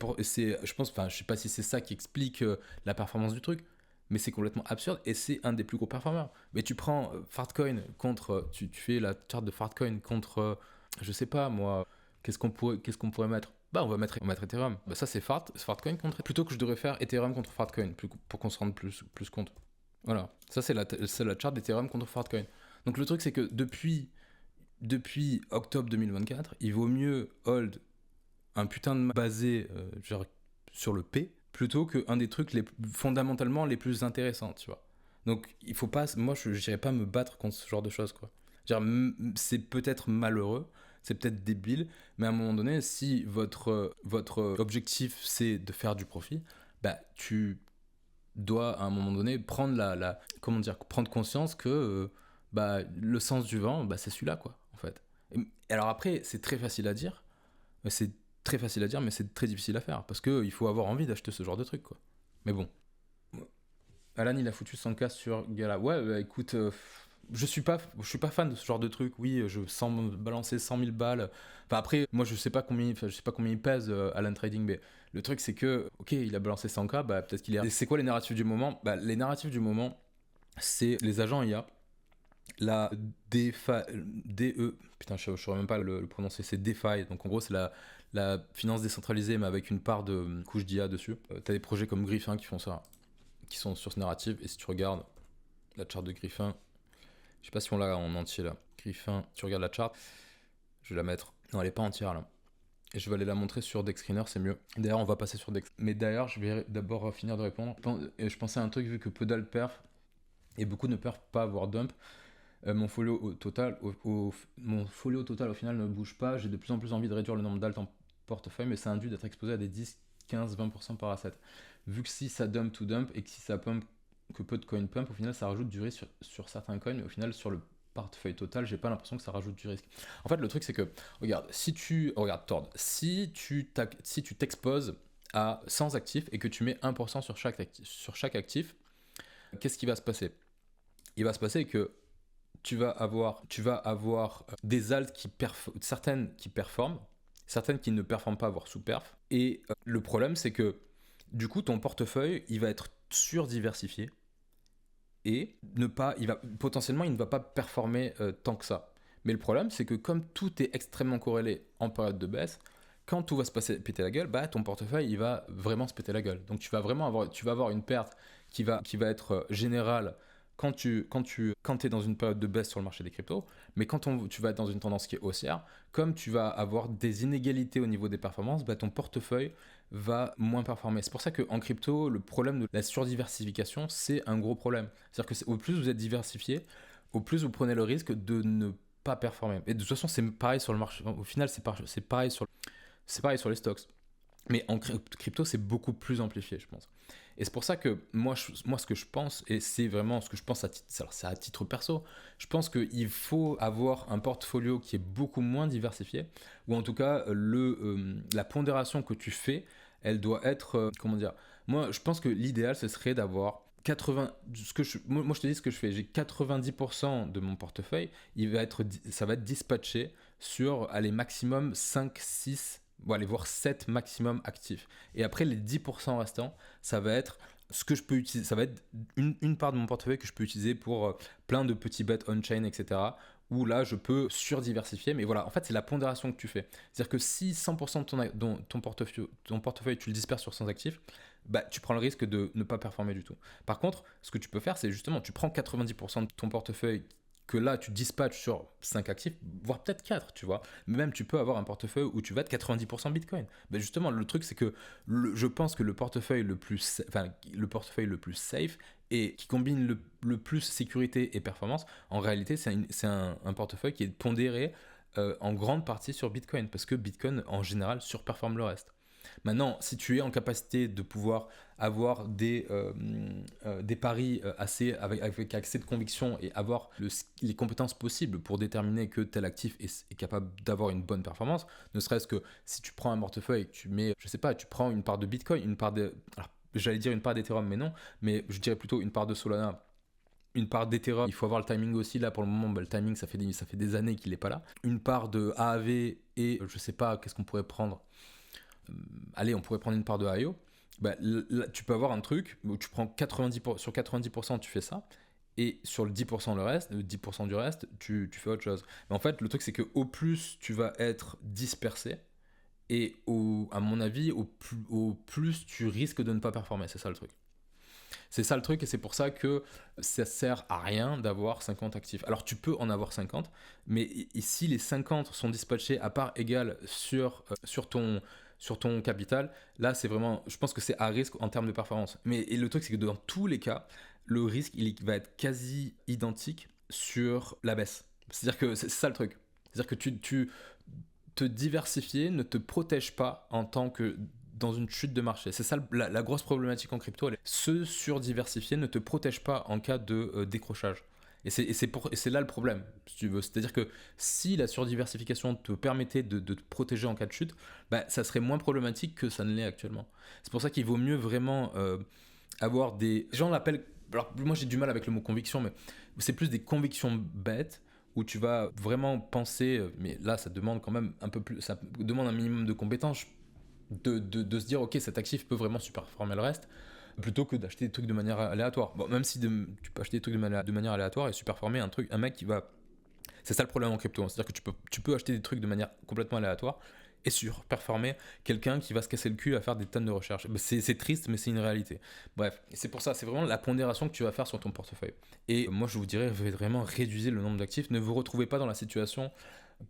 pense, enfin, je sais pas si c'est ça qui explique la performance du truc, mais c'est complètement absurde et c'est un des plus gros performeurs. Mais tu prends Fartcoin contre, tu fais la charte de Fartcoin contre, je sais pas moi, qu'est-ce qu'on pourrait mettre? Bah on va mettre Ethereum. Bah ça c'est Fartcoin contre. Plutôt que je devrais faire Ethereum contre Fartcoin pour qu'on se rende plus compte. Voilà, ça c'est la charte d'Ethereum contre Fartcoin. Donc le truc c'est que depuis octobre 2024, il vaut mieux hold un putain de basé genre sur le P plutôt qu'un des trucs fondamentalement les plus intéressants, tu vois. Donc il faut pas, moi je n'irais pas me battre contre ce genre de choses, quoi. C'est peut-être malheureux, c'est peut-être débile, mais à un moment donné, si votre objectif c'est de faire du profit, bah tu dois à un moment donné prendre comment dire, prendre conscience que bah le sens du vent, bah c'est celui-là, quoi, en fait. Et alors après, c'est très facile à dire, c'est très facile à dire, mais c'est très difficile à faire parce qu'il faut avoir envie d'acheter ce genre de truc, quoi. Mais bon. Alan, il a foutu 100K sur Gala. Ouais, bah, écoute, je suis pas fan de ce genre de truc. Oui, je sens me balancer 100 000 balles. Enfin, après, moi, je sais pas combien il pèse, Alan Trading, mais le truc, c'est que, ok, il a balancé 100K, bah, peut-être qu'il est. Et c'est quoi les narratifs du moment? Bah, les narratifs du moment, c'est les agents IA, la putain, je saurais même pas le prononcer, c'est DeFi. Donc, en gros, c'est la finance décentralisée, mais avec une part de couche d'IA dessus. T'as des projets comme Griffin qui font ça, qui sont sur ce narratif. Et si tu regardes la charte de Griffin, je sais pas si on l'a en entier là. Griffin, tu regardes la charte, je vais la mettre. Non, elle est pas entière là. Et je vais aller la montrer sur Dexscreener, c'est mieux. D'ailleurs, on va passer sur Dex. Mais d'ailleurs, je vais d'abord finir de répondre. Et je pensais à un truc, vu que Podal perf et beaucoup ne perfent pas, voire dump. Mon folio au total, au final ne bouge pas. J'ai de plus en plus envie de réduire le nombre d'alts en portefeuille, mais ça induit d'être exposé à des 10, 15, 20% par asset. Vu que si ça dump to dump et que si ça pump, que peu de coins pump, au final ça rajoute du risque sur certains coins, mais au final sur le portefeuille total, j'ai pas l'impression que ça rajoute du risque. En fait, le truc c'est que, regarde Tord, si tu t'exposes à 100 actifs et que tu mets 1% sur chaque actif, qu'est-ce qui va se passer? Il va se passer que tu vas avoir des alts certaines qui performent, certaines qui ne performent pas, voire sous-perf. Et le problème, c'est que du coup, ton portefeuille, il va être surdiversifié et potentiellement, il ne va pas performer tant que ça. Mais le problème, c'est que comme tout est extrêmement corrélé en période de baisse, quand tout va se péter la gueule, bah, ton portefeuille, il va vraiment se péter la gueule. Donc tu vas avoir une perte qui va être générale quand tu es dans une période de baisse sur le marché des cryptos, mais quand tu vas être dans une tendance qui est haussière, comme tu vas avoir des inégalités au niveau des performances, bah, ton portefeuille va moins performer. C'est pour ça qu'en crypto, le problème de la surdiversification, c'est un gros problème. C'est-à-dire que au plus vous êtes diversifié, au plus vous prenez le risque de ne pas performer. Et de toute façon, c'est pareil sur le marché. Au final, c'est pareil sur les stocks. Mais en crypto, c'est beaucoup plus amplifié, je pense. Et c'est pour ça que moi, ce que je pense, et c'est vraiment ce que je pense alors c'est à titre perso, je pense qu'il faut avoir un portfolio qui est beaucoup moins diversifié, ou en tout cas, la pondération que tu fais, elle doit être, comment dire, moi, je pense que l'idéal, ce serait d'avoir 80, moi je te dis ce que je fais, j'ai 90% de mon portefeuille, ça va être dispatché sur, allez, maximum 5, 6, bon, allez voir 7 maximum actifs. Et après, les 10% restants, ça va être ce que je peux utiliser. Ça va être une part de mon portefeuille que je peux utiliser pour plein de petits bets on-chain, etc. Où là, je peux surdiversifier. Mais voilà, en fait, c'est la pondération que tu fais. C'est-à-dire que si 100% de ton portefeuille, tu le disperses sur 100 actifs, bah, tu prends le risque de ne pas performer du tout. Par contre, ce que tu peux faire, c'est justement, tu prends 90% de ton portefeuille que là tu dispatches sur 5 actifs, voire peut-être 4, tu vois. Même tu peux avoir un portefeuille où tu vas être 90% Bitcoin. Ben justement, le truc c'est que je pense que le portefeuille le plus safe et qui combine le plus sécurité et performance, en réalité c'est un portefeuille qui est pondéré en grande partie sur Bitcoin, parce que Bitcoin en général surperforme le reste. Maintenant, si tu es en capacité de pouvoir avoir des paris avec assez de conviction et avoir les compétences possibles pour déterminer que tel actif est capable d'avoir une bonne performance, ne serait-ce que si tu prends un portefeuille et que tu mets, je sais pas, tu prends une part de Bitcoin, alors, j'allais dire une part d'Ethereum, mais non, mais je dirais plutôt une part de Solana, une part d'Ethereum. Il faut avoir le timing aussi. Là, pour le moment, le timing, ça fait des années qu'il n'est pas là. Une part de AAV et je sais pas, qu'est-ce qu'on pourrait prendre. Allez, on pourrait prendre une part de IO. Bah, là, tu peux avoir un truc où tu prends 90%, sur 90%, tu fais ça. Et sur le 10%, le 10% du reste, tu fais autre chose. Mais en fait, le truc, c'est qu'au plus tu vas être dispersé, et à mon avis, au plus tu risques de ne pas performer. C'est ça le truc. C'est ça le truc, et c'est pour ça que ça sert à rien d'avoir 50 actifs. Alors tu peux en avoir 50, mais si les 50 sont dispatchés à part égale sur ton capital, là c'est vraiment, je pense que c'est à risque en termes de performance. Et le truc c'est que dans tous les cas, le risque il va être quasi identique sur la baisse. C'est-à-dire que c'est ça le truc. C'est-à-dire que tu te diversifier ne te protège pas en tant que dans une chute de marché. C'est ça la grosse problématique en crypto. Se surdiversifier ne te protège pas en cas de décrochage. Et c'est là le problème, si tu veux. C'est-à-dire que si la surdiversification te permettait de te protéger en cas de chute, bah, ça serait moins problématique que ça ne l'est actuellement. C'est pour ça qu'il vaut mieux vraiment avoir des... Gens l'appellent... Alors moi j'ai du mal avec le mot conviction, mais c'est plus des convictions bêtes où tu vas vraiment penser, mais là ça demande quand même un peu plus, ça demande un minimum de compétences, de se dire ok cet actif peut vraiment superperformer le reste, plutôt que d'acheter des trucs de manière aléatoire. Bon, même si tu peux acheter des trucs de manière aléatoire et superperformer un mec qui va... C'est ça le problème en crypto, hein. C'est-à-dire que tu peux acheter des trucs de manière complètement aléatoire et surperformer quelqu'un qui va se casser le cul à faire des tonnes de recherches. C'est triste, mais c'est une réalité. Bref, c'est pour ça, c'est vraiment la pondération que tu vas faire sur ton portefeuille. Et moi, je vous dirais vraiment réduisez le nombre d'actifs. Ne vous retrouvez pas dans la situation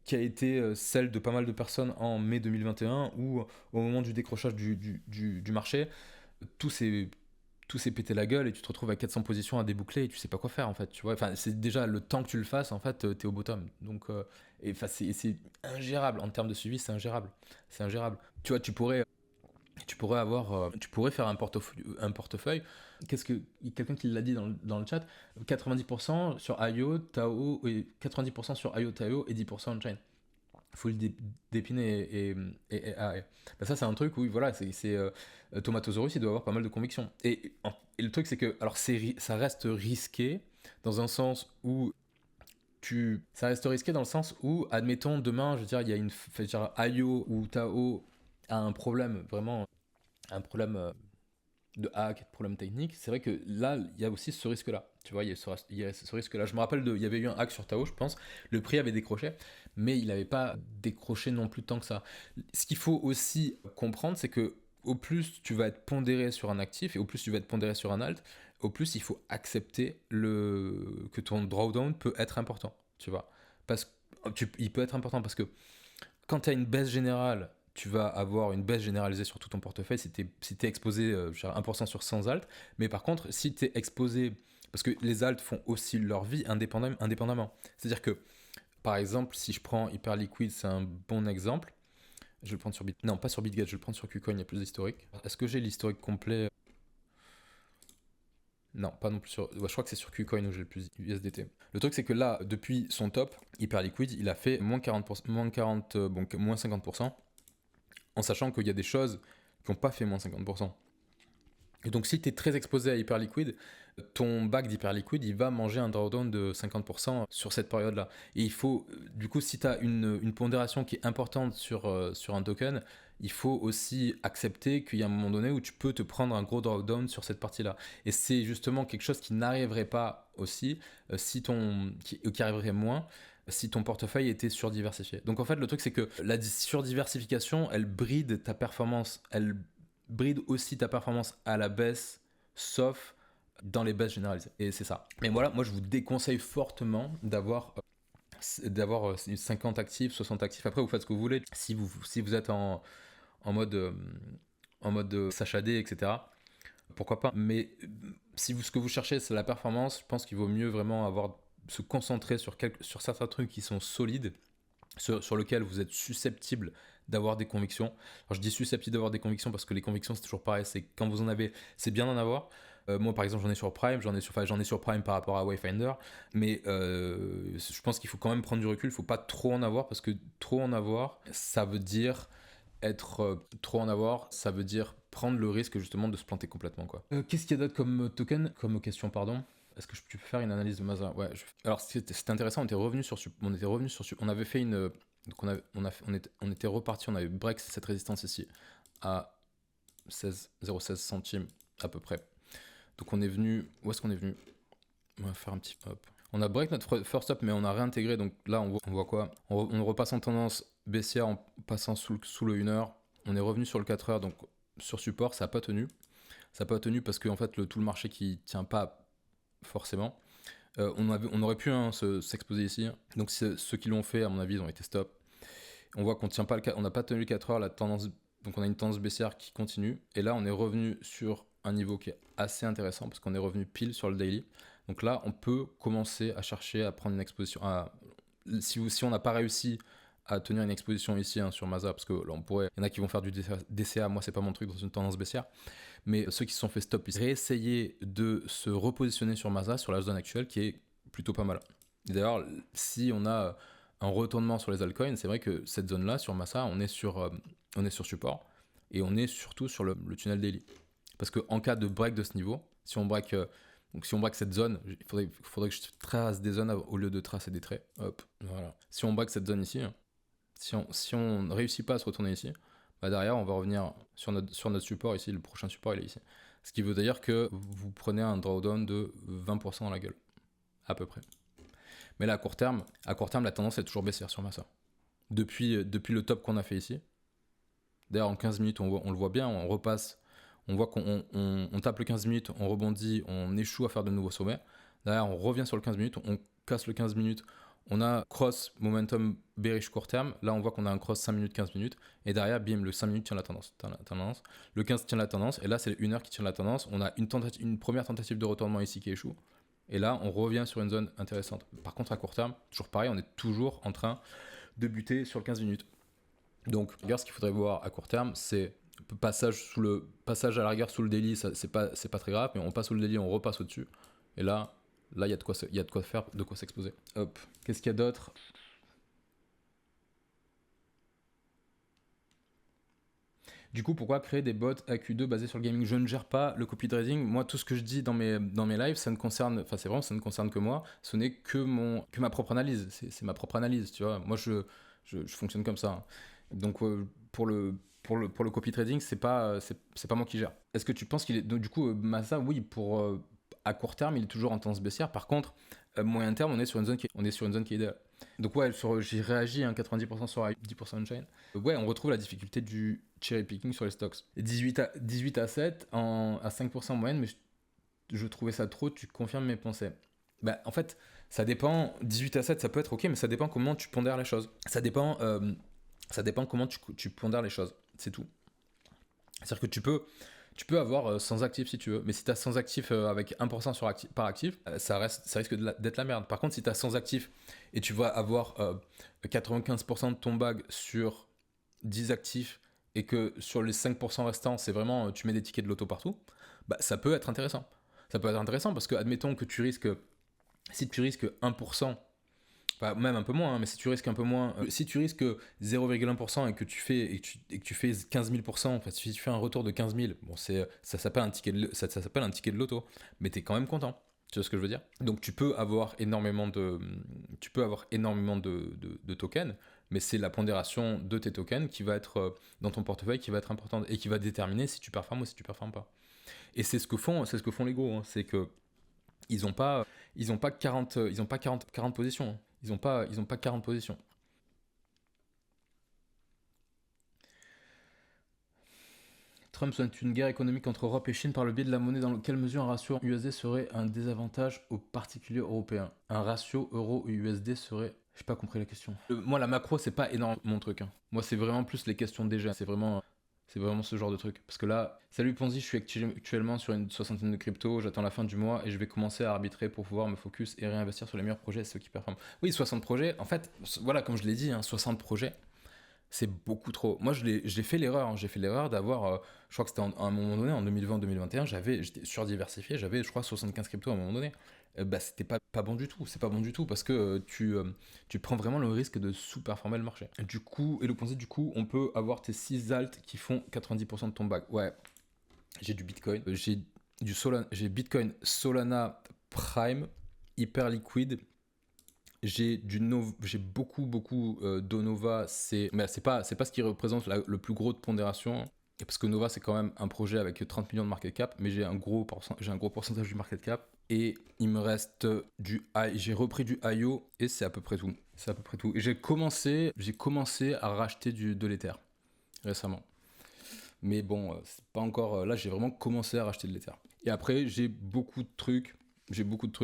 qui a été celle de pas mal de personnes en mai 2021, où au moment du décrochage du marché, tout s'est pété la gueule et tu te retrouves à 400 positions à déboucler et tu sais pas quoi faire en fait, tu vois. Enfin, c'est déjà le temps que tu le fasses, en fait, t'es au bottom. Donc, c'est ingérable en termes de suivi, c'est ingérable. C'est ingérable. Tu vois, tu pourrais faire un portefeuille. Quelqu'un qui l'a dit dans le chat, 90% sur IO, Tao, et 90% sur IO, Tao et 10% on-chain. Full d'épiner et AI. Ben ça, c'est un truc où, voilà, Tomatosaurus, il doit avoir pas mal de convictions. Et le truc, c'est que, alors, ça reste risqué dans un sens où ça reste risqué dans le sens où, admettons, demain, je veux dire, il y a IO ou Tao a un problème, vraiment, un problème de hack, de problème technique. C'est vrai que là, il y a aussi ce risque-là. Tu vois, il y a ce risque-là. Je me rappelle, il y avait eu un hack sur Tao, je pense. Le prix avait décroché, mais il n'avait pas décroché non plus tant que ça. Ce qu'il faut aussi comprendre, c'est que au plus tu vas être pondéré sur un actif et au plus tu vas être pondéré sur un alt, au plus il faut accepter que ton drawdown peut être important. Tu vois, il peut être important parce que quand tu as une baisse générale, tu vas avoir une baisse généralisée sur tout ton portefeuille si tu es exposé 1% sur 100 alts. Mais par contre, si tu es exposé, parce que les alts font aussi leur vie indépendamment. C'est-à-dire que, par exemple, si je prends Hyperliquid, c'est un bon exemple. Je vais le prendre sur non, pas sur BitGet, je vais le prendre sur KuCoin, il y a plus d'historique. Est-ce que j'ai l'historique complet? Non, pas non plus sur... Ouais, je crois que c'est sur KuCoin où j'ai le plus USDT. Le truc, c'est que là, depuis son top, Hyperliquid, il a fait moins 50%, en sachant qu'il y a des choses qui n'ont pas fait moins 50%. Et donc, si tu es très exposé à Hyperliquid, ton back d'Hyperliquid, il va manger un drawdown de 50% sur cette période-là. Et il faut, du coup, si tu as une pondération qui est importante sur un token, il faut aussi accepter qu'il y a un moment donné où tu peux te prendre un gros drawdown sur cette partie-là. Et c'est justement quelque chose qui n'arriverait pas aussi, qui arriverait moins si ton portefeuille était surdiversifié. Donc en fait, le truc, c'est que la surdiversification, elle bride ta performance, elle bride aussi ta performance à la baisse, sauf dans les baisses généralisées. Et c'est ça. Mais voilà, moi je vous déconseille fortement d'avoir 50 actifs, 60 actifs. Après, vous faites ce que vous voulez. Si vous êtes en mode, Sacha D, etc., pourquoi pas. Mais si ce que vous cherchez, c'est la performance, je pense qu'il vaut mieux vraiment se concentrer sur certains trucs qui sont solides, sur lesquels vous êtes susceptible d'avoir des convictions. Alors je dis susceptible d'avoir des convictions parce que les convictions, c'est toujours pareil. C'est quand vous en avez, c'est bien d'en avoir. Moi, par exemple, j'en ai sur Prime, j'en ai sur Prime par rapport à Wayfinder, mais je pense qu'il faut quand même prendre du recul. Il ne faut pas trop en avoir parce que trop en avoir, ça veut dire trop en avoir, ça veut dire prendre le risque justement de se planter complètement, quoi. Qu'est-ce qu'il y a d'autre comme token, comme question, pardon? Est-ce que tu peux faire une analyse de Maza? Ouais. Alors c'était intéressant. On était revenu sur, on avait fait une, donc on était reparti, on avait break cette résistance ici à 0,16 centimes à peu près. Donc on est venu, où est-ce qu'on est venu? On va faire un petit hop. On a break notre first up, mais on a réintégré. Donc là, on voit quoi? On repasse en tendance baissière en passant sous le 1 heure. On est revenu sur le 4 heures, donc sur support, ça n'a pas tenu. Ça n'a pas tenu parce que en fait, tout le marché qui tient pas forcément. On aurait pu s'exposer ici. Donc ceux qui l'ont fait, à mon avis, ils ont été stop. On voit qu'on tient pas on n'a pas tenu le 4 heures, la tendance. Donc on a une tendance baissière qui continue. Et là, on est revenu sur un niveau qui est assez intéressant parce qu'on est revenu pile sur le daily. Donc là, on peut commencer à chercher à prendre une exposition. Si on n'a pas réussi à tenir une exposition ici sur Maza, parce que là, il y en a qui vont faire du DCA, moi c'est pas mon truc dans une tendance baissière, mais ceux qui se sont fait stop, ils réessayer de se repositionner sur Maza, sur la zone actuelle, qui est plutôt pas mal. D'ailleurs, si on a un retournement sur les altcoins, c'est vrai que cette zone-là, sur Maza, on est sur support, et on est surtout sur le tunnel daily. Parce qu'en cas de break de ce niveau, si on break cette zone, il faudrait que je trace des zones au lieu de tracer des traits. Hop, voilà. Si on break cette zone ici, si on ne réussit pas à se retourner ici, bah derrière on va revenir sur notre support ici, le prochain support il est ici. Ce qui veut dire que vous prenez un drawdown de 20% dans la gueule, à peu près. Mais là à court terme la tendance est toujours baissière sur Massa. Depuis le top qu'on a fait ici. D'ailleurs en 15 minutes on le voit bien, on repasse, on voit qu'on tape le 15 minutes, on rebondit, on échoue à faire de nouveaux sommets. Derrière on revient sur le 15 minutes, on casse le 15 minutes, on a cross momentum bearish court terme. Là, on voit qu'on a un cross 5 minutes, 15 minutes. Et derrière, bim, le 5 minutes tient la tendance. Le 15 tient la tendance. Et là, c'est le 1 heure qui tient la tendance. On a une première tentative de retournement ici qui échoue. Et là, on revient sur une zone intéressante. Par contre, à court terme, toujours pareil, on est toujours en train de buter sur le 15 minutes. Donc, regarde, ce qu'il faudrait voir à court terme, c'est passage à la rigueur sous le daily, c'est pas très grave, mais on passe sous le daily, on repasse au-dessus. Et là, il y a de quoi faire, de quoi s'exposer. Hop. Qu'est-ce qu'il y a d'autre? Du coup, pourquoi créer des bots AQ2 basés sur le gaming? Je ne gère pas le copy trading. Moi, tout ce que je dis dans mes lives, ça ne concerne que moi. Ce n'est que ma propre analyse. C'est ma propre analyse, tu vois. Moi, je fonctionne comme ça. Donc, pour le copy trading, c'est pas moi qui gère. Est-ce que tu penses qu'il est... Donc, du coup, Massa, oui, à court terme, il est toujours en tendance baissière. Par contre, moyen terme, on est sur une zone qui est idéale. Donc ouais, j'ai réagi 90% sur 10% on-chain. Ouais, on retrouve la difficulté du cherry picking sur les stocks. 18 à 7 à 5% en moyenne, mais je trouvais ça trop, tu confirmes mes pensées. Bah, en fait, ça dépend. 18 à 7, ça peut être ok, mais ça dépend comment tu pondères les choses. Ça dépend comment tu pondères les choses. C'est tout. C'est-à-dire que tu peux avoir 100 actifs si tu veux, mais si tu as 100 actifs avec 1% par actif, ça risque d'être la merde. Par contre, si tu as 100 actifs et tu vas avoir 95% de ton bag sur 10 actifs et que sur les 5% restants, c'est vraiment tu mets des tickets de loto partout, bah, ça peut être intéressant. Ça peut être intéressant parce que, admettons que si tu risques 1%, enfin, même un peu moins, hein, mais si tu risques un peu moins, si tu risques 0,1% et que tu fais 15 000%, en fait, si tu fais un retour de 15 000, bon, ça s'appelle un ticket de loto, mais tu es quand même content. Tu vois ce que je veux dire? Donc tu peux avoir énormément de tokens, mais c'est la pondération de tes tokens qui va être dans ton portefeuille qui va être importante et qui va déterminer si tu performes ou si tu performes pas. Et c'est ce que font les gros, hein, c'est que ils ont pas 40 positions. Hein. Ils ont pas 40 positions. Trump souhaite une guerre économique entre Europe et Chine par le biais de la monnaie, dans quelle mesure un ratio USD serait un désavantage aux particuliers européens? Un ratio euro-USD serait... J'ai pas compris la question. Moi, la macro, c'est pas énorme mon truc. Hein. Moi, c'est vraiment plus les questions déjà. C'est vraiment ce genre de truc. Parce que là, salut Ponzi, je suis actuellement sur une soixantaine de cryptos, j'attends la fin du mois et je vais commencer à arbitrer pour pouvoir me focus et réinvestir sur les meilleurs projets, ceux qui performent. Oui, 60 projets, en fait, voilà, comme je l'ai dit, hein, 60 projets, c'est beaucoup trop. Moi, j'ai fait l'erreur. Hein. J'ai fait l'erreur d'avoir, je crois que c'était à un moment donné, en 2020-2021, j'étais surdiversifié, j'avais, je crois, 75 cryptos à un moment donné. Bah, c'était pas bon du tout. C'est pas bon du tout parce que tu prends vraiment le risque de sous-performer le marché. Du coup, et le Ponzi, du coup, on peut avoir tes 6 alts qui font 90% de ton bag. Ouais, j'ai du Bitcoin, j'ai Bitcoin, Solana, Prime, hyper liquide. J'ai beaucoup d'Onova, mais c'est pas ce qui représente le plus gros de pondération. Et parce que Nova c'est quand même un projet avec 30 millions de market cap, mais j'ai un gros pourcentage du market cap. Et il me reste j'ai repris du IO et c'est à peu près tout. Et j'ai commencé à racheter de l'Ether récemment. Mais bon, c'est pas encore. Là, j'ai vraiment commencé à racheter de l'Ether. Et après, j'ai beaucoup de trucs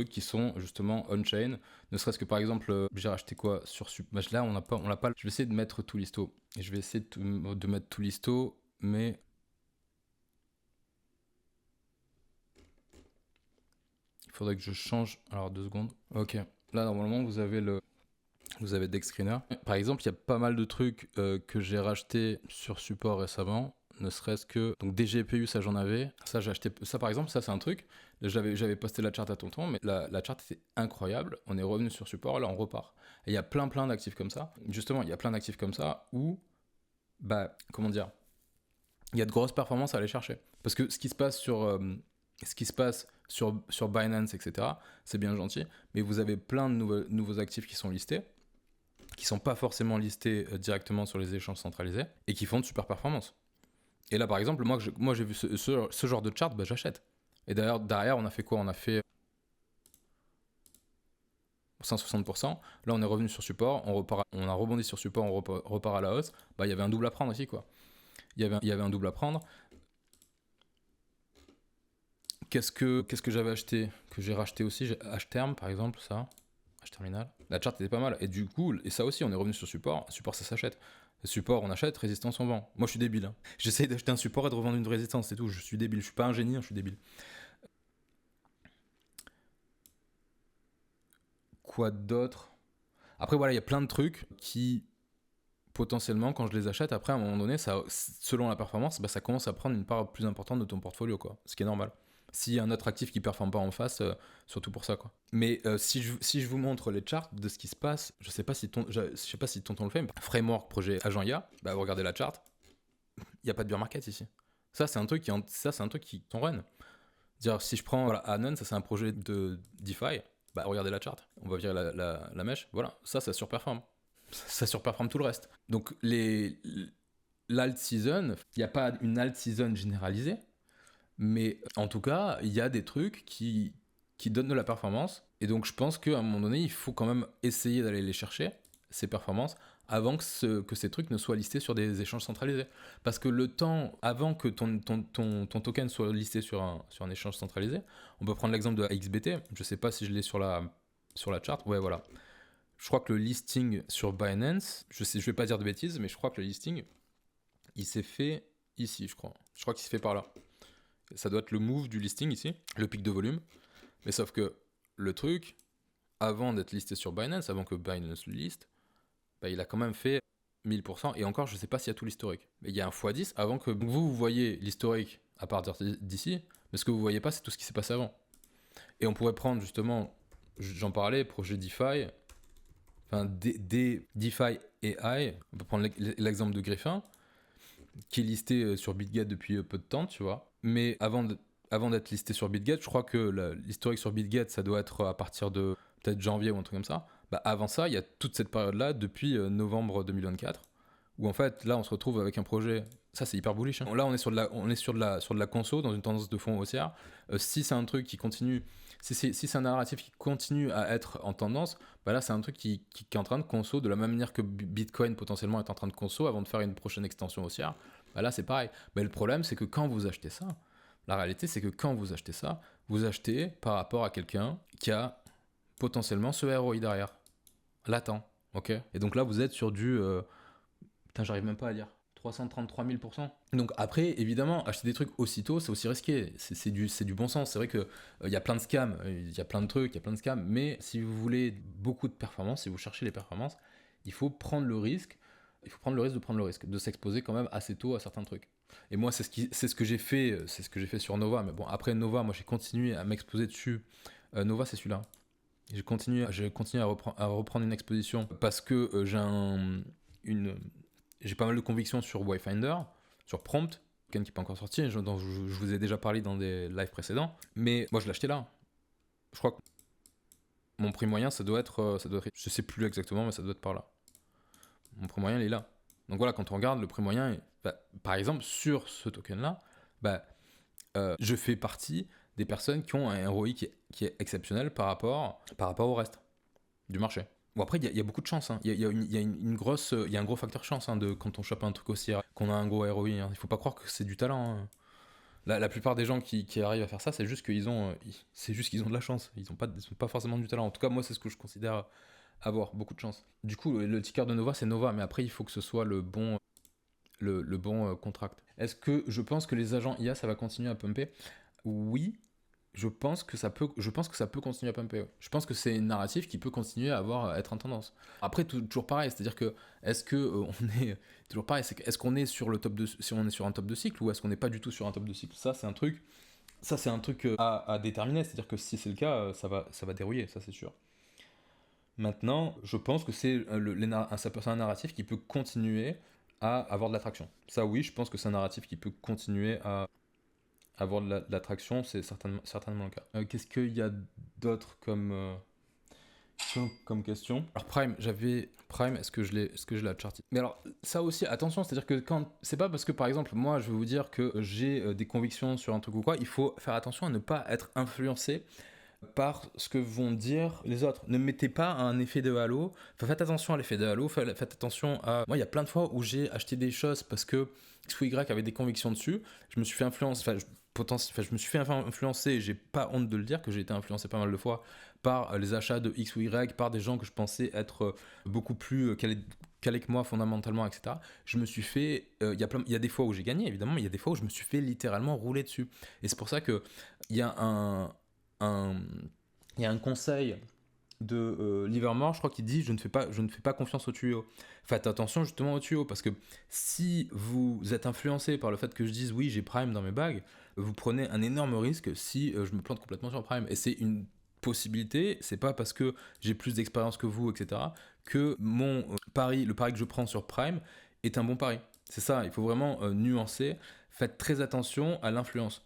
qui sont justement on-chain. Ne serait-ce que par exemple, j'ai racheté quoi sur là, on l'a pas. Je vais essayer de mettre tout listo. Et je vais essayer de mettre tout listo, mais. Il faudrait que je change. Alors, 2 secondes. Ok. Là, normalement, vous avez Dexscreener. Par exemple, il y a pas mal de trucs que j'ai racheté sur support récemment. Ne serait-ce que donc des GPU, ça j'en avais, ça j'ai acheté, ça par exemple, ça c'est un truc, j'avais posté la charte à tonton, mais la charte était incroyable, on est revenu sur support, là on repart, et il y a plein d'actifs comme ça, justement il y a plein d'actifs comme ça où, bah comment dire, il y a de grosses performances à aller chercher, parce que ce qui se passe sur Binance, etc., c'est bien gentil, mais vous avez plein de nouveaux actifs qui sont listés, qui sont pas forcément listés directement sur les échanges centralisés, et qui font de super performances. Et là, par exemple, moi j'ai vu ce genre de chart, bah, j'achète. Et d'ailleurs, derrière, on a fait quoi? On a fait 160%. Là, on est revenu sur support, on a rebondi sur support, on repart à la hausse. Bah, il y avait un double à prendre ici, quoi. Il y avait un double à prendre. Qu'est-ce que j'avais acheté? Que j'ai racheté aussi, H-Term, par exemple, ça. H-Terminal. La chart était pas mal. Et du coup, et ça aussi, on est revenu sur support. Support, ça s'achète. Support, on achète, résistance, on vend. Moi, je suis débile. Hein. J'essaye d'acheter un support et de revendre une résistance, c'est tout. Je suis débile. Je suis pas un génie, hein, je suis débile. Quoi d'autre? Après, voilà, il y a plein de trucs qui, potentiellement, quand je les achète, après, à un moment donné, ça, selon la performance, bah, ça commence à prendre une part plus importante de ton portfolio, quoi. Ce qui est normal. S'il y a un autre actif qui performe pas en face, surtout pour ça, quoi. Mais si je vous montre les charts de ce qui se passe, je sais pas si tonton le fait, mais framework projet agent IA, bah vous regardez la chart, il y a pas de bear market ici. Ça c'est un truc qui ton run. Dire si je prends Anon, ça c'est un projet de DeFi, bah regardez la chart, on va virer la mèche, voilà, ça surperforme. Ça surperforme tout le reste. Donc l'alt season, il n'y a pas une alt season généralisée. Mais en tout cas, il y a des trucs qui donnent de la performance. Et donc, je pense qu'à un moment donné, il faut quand même essayer d'aller les chercher, ces performances, avant que ces trucs ne soient listés sur des échanges centralisés. Parce que le temps, avant que ton token soit listé sur un échange centralisé, on peut prendre l'exemple de XBT. Je ne sais pas si je l'ai sur la chart. Ouais, voilà. Je crois que le listing sur Binance, je vais pas dire de bêtises, mais je crois que le listing, il s'est fait ici, je crois. Je crois qu'il s'est fait par là. Ça doit être le move du listing ici, le pic de volume. Mais sauf que le truc, avant d'être listé sur Binance, avant que Binance le liste, bah, il a quand même fait 1000%. Et encore, je ne sais pas s'il y a tout l'historique. Mais il y a un x10 avant que vous voyez l'historique à partir d'ici. Mais ce que vous ne voyez pas, c'est tout ce qui s'est passé avant. Et on pourrait prendre justement, j'en parlais, projet DeFi, enfin DeFi AI. On peut prendre l'exemple de Griffin, qui est listé sur BitGet depuis peu de temps, tu vois. Mais avant d'être listé sur BitGet, je crois que l'historique sur BitGet, ça doit être à partir de peut-être janvier ou un truc comme ça. Bah, avant ça, il y a toute cette période-là, depuis novembre 2024, où en fait, là, on se retrouve avec un projet. Ça, c'est hyper bullish. Hein. Là, on est sur de la conso, dans une tendance de fond haussière. Si c'est un truc qui continue, si c'est un narratif qui continue à être en tendance, bah là, c'est un truc qui est en train de conso, de la même manière que Bitcoin potentiellement est en train de conso avant de faire une prochaine extension haussière. Bah là, c'est pareil. Mais le problème, c'est que quand vous achetez ça, la réalité, c'est que quand vous achetez ça, vous achetez par rapport à quelqu'un qui a potentiellement ce ROI derrière, latent, ok. Et donc là, vous êtes sur du... putain, j'arrive même pas à lire. 333 000%. Donc après, évidemment, acheter des trucs aussitôt, c'est aussi risqué. C'est du bon sens. C'est vrai qu'il y a plein de scams, il y a plein de trucs, il y a plein de scams. Mais si vous voulez beaucoup de performance, si vous cherchez les performances, il faut prendre le risque. Il faut prendre le risque de prendre le risque, de s'exposer quand même assez tôt à certains trucs. Et moi, c'est ce que j'ai fait, sur Nova. Mais bon, après Nova, moi, j'ai continué à m'exposer dessus. Nova, c'est celui-là. J'ai continué à reprendre une exposition parce que j'ai pas mal de convictions sur Wayfinder, sur Prompt, qui n'est pas encore sorti, dont je vous ai déjà parlé dans des lives précédents. Mais moi, je l'ai acheté là. Je crois que mon prix moyen, ça doit être, je sais plus exactement, mais ça doit être par là. Mon prix moyen, il est là. Donc voilà, quand on regarde le prix moyen, par exemple, sur ce token-là, je fais partie des personnes qui ont un ROI qui est exceptionnel par rapport au reste du marché. Bon, après, il y a beaucoup de chance. Hein. Il y a un gros facteur chance quand on chope un truc aussi, qu'on a un gros ROI. Hein. Il faut pas croire que c'est du talent. Hein. La plupart des gens qui arrivent à faire ça, c'est juste qu'ils ont de la chance. Ils sont pas forcément du talent. En tout cas, moi, c'est ce que je considère avoir, beaucoup de chance. Du coup, le ticker de Nova, c'est Nova, mais après, il faut que ce soit le bon contract. Est-ce que je pense que les agents IA, ça va continuer à pumper ? Oui, je pense que ça peut continuer à pumper. Ouais. Je pense que c'est une narrative qui peut continuer à être en tendance. Après, toujours pareil, c'est-à-dire que est-ce que on est toujours pareil, est-ce qu'on est sur le top de, si on est sur un top de cycle ou est-ce qu'on n'est pas du tout sur un top de cycle. Ça, c'est un truc à déterminer. C'est-à-dire que si c'est le cas, ça va dérouiller, ça c'est sûr. Maintenant, je pense que c'est un narratif qui peut continuer à avoir de l'attraction. Ça, oui, je pense que c'est un narratif qui peut continuer à avoir de l'attraction, c'est certainement le cas. Qu'est-ce qu'il y a d'autre comme question ? Alors Prime, est-ce que je l'ai charté ? Mais alors ça aussi, attention, c'est-à-dire que c'est pas parce que par exemple moi je vais vous dire que j'ai des convictions sur un truc ou quoi, il faut faire attention à ne pas être influencé par ce que vont dire les autres. Ne mettez pas un effet de halo. Enfin, faites attention à l'effet de halo. Faites attention à... Moi, il y a plein de fois où j'ai acheté des choses parce que X ou Y avait des convictions dessus. Je me suis fait influencer... je me suis fait influencer, j'ai pas honte de le dire, que j'ai été influencé pas mal de fois par les achats de X ou Y, par des gens que je pensais être beaucoup plus calés que moi fondamentalement, etc. Je me suis fait... Il y a des fois où j'ai gagné, évidemment, mais il y a des fois où je me suis fait littéralement rouler dessus. Et c'est pour ça qu'il y a il y a un conseil de Livermore, je crois, qui dit je ne fais pas confiance aux tuyaux. Faites attention justement aux tuyaux, parce que si vous êtes influencé par le fait que je dise oui, j'ai Prime dans mes bagues, vous prenez un énorme risque si je me plante complètement sur Prime. Et c'est une possibilité, c'est pas parce que j'ai plus d'expérience que vous, etc., que mon pari, le pari que je prends sur Prime est un bon pari. C'est ça, il faut vraiment nuancer. Faites très attention à l'influence.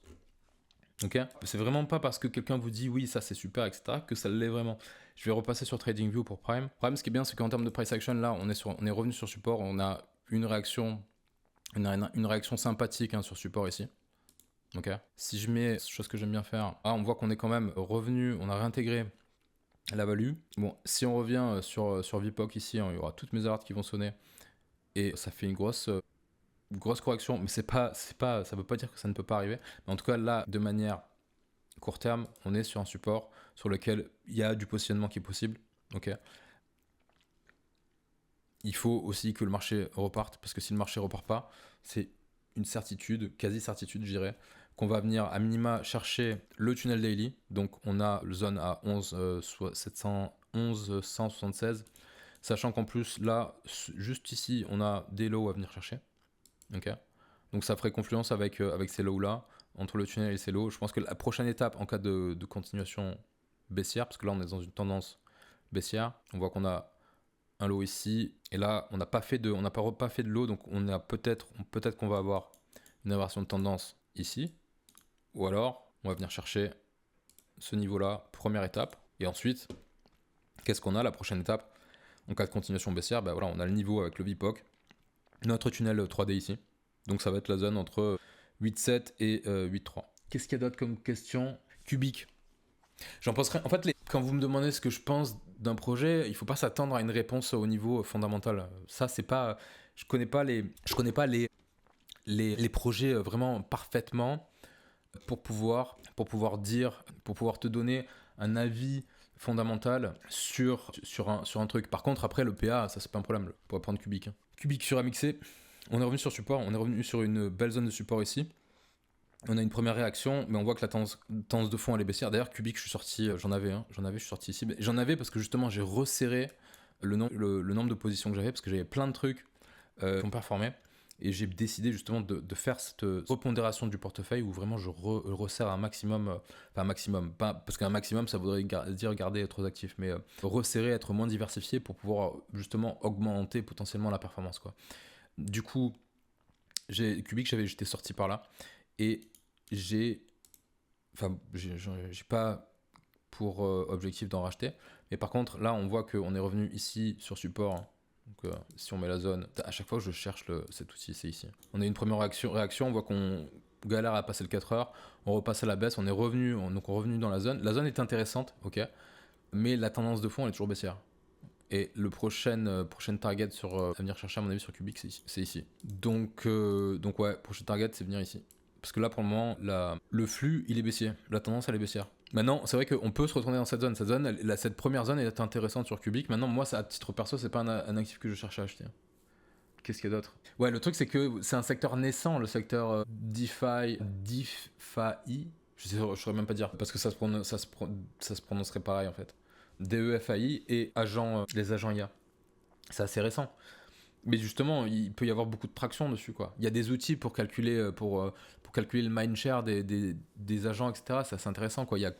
Okay. C'est vraiment pas parce que quelqu'un vous dit oui, ça c'est super, etc., que ça l'est vraiment. Je vais repasser sur TradingView pour Prime. Prime, ce qui est bien, c'est qu'en termes de price action, là, on est revenu sur support, on a une réaction sympathique sur support ici. Okay. Si je mets, chose que j'aime bien faire, on voit qu'on est quand même revenu, on a réintégré la value. Bon, si on revient sur VPOC ici, il y aura toutes mes alertes qui vont sonner et ça fait une grosse correction, mais ça veut pas dire que ça ne peut pas arriver. Mais en tout cas, là, de manière court terme, on est sur un support sur lequel il y a du positionnement qui est possible. Okay. Il faut aussi que le marché reparte, parce que si le marché repart pas, c'est une certitude, quasi-certitude, je dirais, qu'on va venir à minima chercher le tunnel daily. Donc on a le zone à 176, sachant qu'en plus, là, juste ici, on a des lows à venir chercher. Okay. Donc ça ferait confluence avec ces lows là, entre le tunnel et ces lows. Je pense que la prochaine étape en cas de continuation baissière, parce que là on est dans une tendance baissière, on voit qu'on a un low ici, et là on n'a pas fait de low, donc peut-être qu'on va avoir une inversion de tendance ici, ou alors on va venir chercher ce niveau là, première étape, et ensuite qu'est-ce qu'on a la prochaine étape en cas de continuation baissière? Voilà, on a le niveau avec le VPOC, notre tunnel 3D ici. Donc ça va être la zone entre 8.7 et 8.3. Qu'est-ce qu'il y a d'autre comme question? Cubic. J'en penserai. En fait, quand vous me demandez ce que je pense d'un projet, il ne faut pas s'attendre à une réponse au niveau fondamental. Ça, c'est pas. Je connais pas les les projets vraiment parfaitement pour pouvoir te donner un avis fondamental sur un truc. Par contre, après, le PA, ça c'est pas un problème. On pourrait prendre Cubic. Cubic sur AMXé, on est revenu sur support, on est revenu sur une belle zone de support ici. On a une première réaction, mais on voit que la tendance de fond elle est baissière. D'ailleurs, Cubic, je suis sorti, je suis sorti ici. J'en avais parce que justement, j'ai resserré le nombre de positions que j'avais parce que j'avais plein de trucs qui ont performé. Et j'ai décidé justement de faire cette repondération du portefeuille où vraiment je resserre un maximum, enfin un maximum, pas, parce qu'un maximum ça voudrait dire garder trop actif, mais resserrer, être moins diversifié pour pouvoir justement augmenter potentiellement la performance, quoi. Du coup, Cubic, j'étais sorti par là et j'ai pas pour objectif d'en racheter, mais par contre là on voit qu'on est revenu ici sur support, hein. Donc si on met la zone, à chaque fois que je cherche cet outil, c'est ici. On a une première réaction, on voit qu'on galère à passer le 4 heures, on repasse à la baisse, on est revenu dans la zone. La zone est intéressante, ok, mais la tendance de fond elle est toujours baissière. Et le prochain target à venir chercher à mon avis sur Cubic, c'est ici. Donc ouais, prochain target c'est venir ici. Parce que là pour le moment, le flux il est baissier, la tendance elle est baissière. Maintenant, c'est vrai qu'on peut se retourner dans cette zone. Cette première zone est intéressante sur Cubic. Maintenant, moi, à titre perso, c'est pas un actif que je cherche à acheter. Qu'est-ce qu'il y a d'autre ? Ouais, le truc, c'est que c'est un secteur naissant, le secteur DeFi. Je saurais même pas dire, parce que ça se prononcerait pareil, en fait. DEFI et les agents IA. C'est assez récent. Mais justement, il peut y avoir beaucoup de traction dessus, quoi. Il y a des outils pour calculer le mindshare des agents, etc. C'est assez intéressant, quoi. Il y a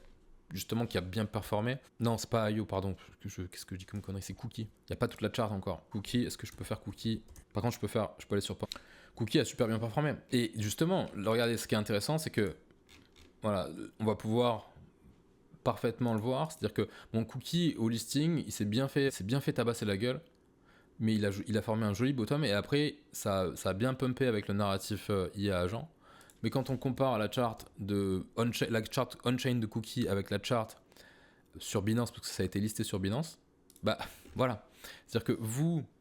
justement qui a bien performé. Non, c'est pas IO, pardon. Qu'est-ce que je dis comme connerie ? C'est Cookie. Il n'y a pas toute la chart encore. Cookie, est-ce que je peux faire Cookie ? Par contre, je peux aller sur Cookie a super bien performé. Et justement, regardez, ce qui est intéressant, c'est que voilà, on va pouvoir parfaitement le voir. C'est-à-dire que mon Cookie au listing, il s'est bien fait tabasser la gueule. Mais il a formé un joli bottom et après ça a bien pumpé avec le narratif IA agent. Mais quand on compare la chart on-chain de Cookie avec la chart sur Binance, parce que ça a été listé sur Binance, bah voilà. C'est-à-dire que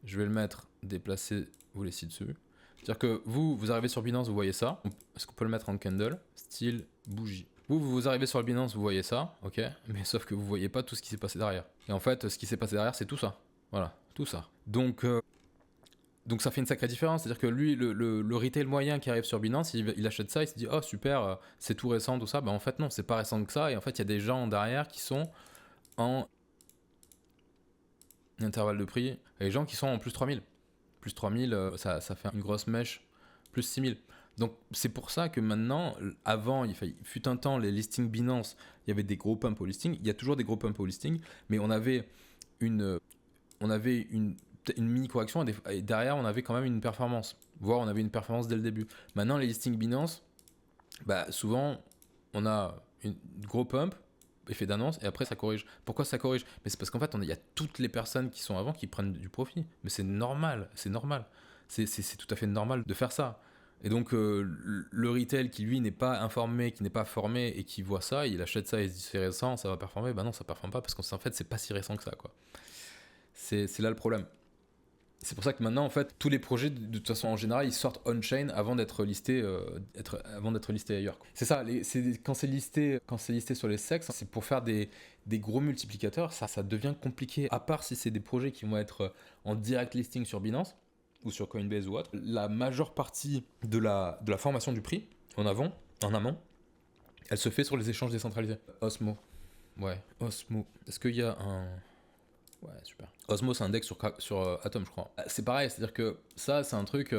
je vais le mettre, déplacer, vous laissez dessus. C'est-à-dire que vous arrivez sur Binance, vous voyez ça. Est-ce qu'on peut le mettre en candle, style bougie. Vous arrivez sur le Binance, vous voyez ça, ok. Mais sauf que vous voyez pas tout ce qui s'est passé derrière. Et en fait, ce qui s'est passé derrière, c'est tout ça. Voilà, tout ça. Donc ça fait une sacrée différence. C'est-à-dire que lui, le retail moyen qui arrive sur Binance, il achète ça, il se dit « Oh super, c'est tout récent, tout ça ». Ben en fait non, c'est pas récent que ça. Et en fait, il y a des gens derrière qui sont en intervalle de prix. Il y a des gens qui sont en plus 3000. Plus 3000, ça fait une grosse mèche. Plus 6000. Donc c'est pour ça que maintenant, avant, il fut un temps, les listings Binance, il y avait des gros pumps au listing. Il y a toujours des gros pumps au listing, mais on avait une mini correction et derrière on avait quand même une performance, voire on avait une performance dès le début. Maintenant les listings Binance, bah souvent on a une gros pump, effet d'annonce et après ça corrige. Pourquoi ça corrige ? Mais c'est parce qu'en fait il y a toutes les personnes qui sont avant qui prennent du profit, mais c'est normal, c'est tout à fait normal de faire ça. Et donc le retail qui lui n'est pas informé, qui n'est pas formé et qui voit ça, il achète ça et il se dit c'est récent, ça va performer. Bah non, ça performe pas parce qu'en fait c'est pas si récent que ça, quoi. C'est là le problème. C'est pour ça que maintenant, en fait, tous les projets, de toute façon, en général, ils sortent on-chain avant d'être listés, ailleurs. C'est ça, quand c'est listé sur les SEC, c'est pour faire des gros multiplicateurs. Ça devient compliqué, à part si c'est des projets qui vont être en direct listing sur Binance ou sur Coinbase ou autre. La majeure partie de la formation du prix, en amont, elle se fait sur les échanges décentralisés. Osmo. Ouais, Osmo. Est-ce qu'il y a un... Ouais, super. Osmo, c'est un deck sur Atom, je crois. C'est pareil, c'est-à-dire que ça, c'est un truc...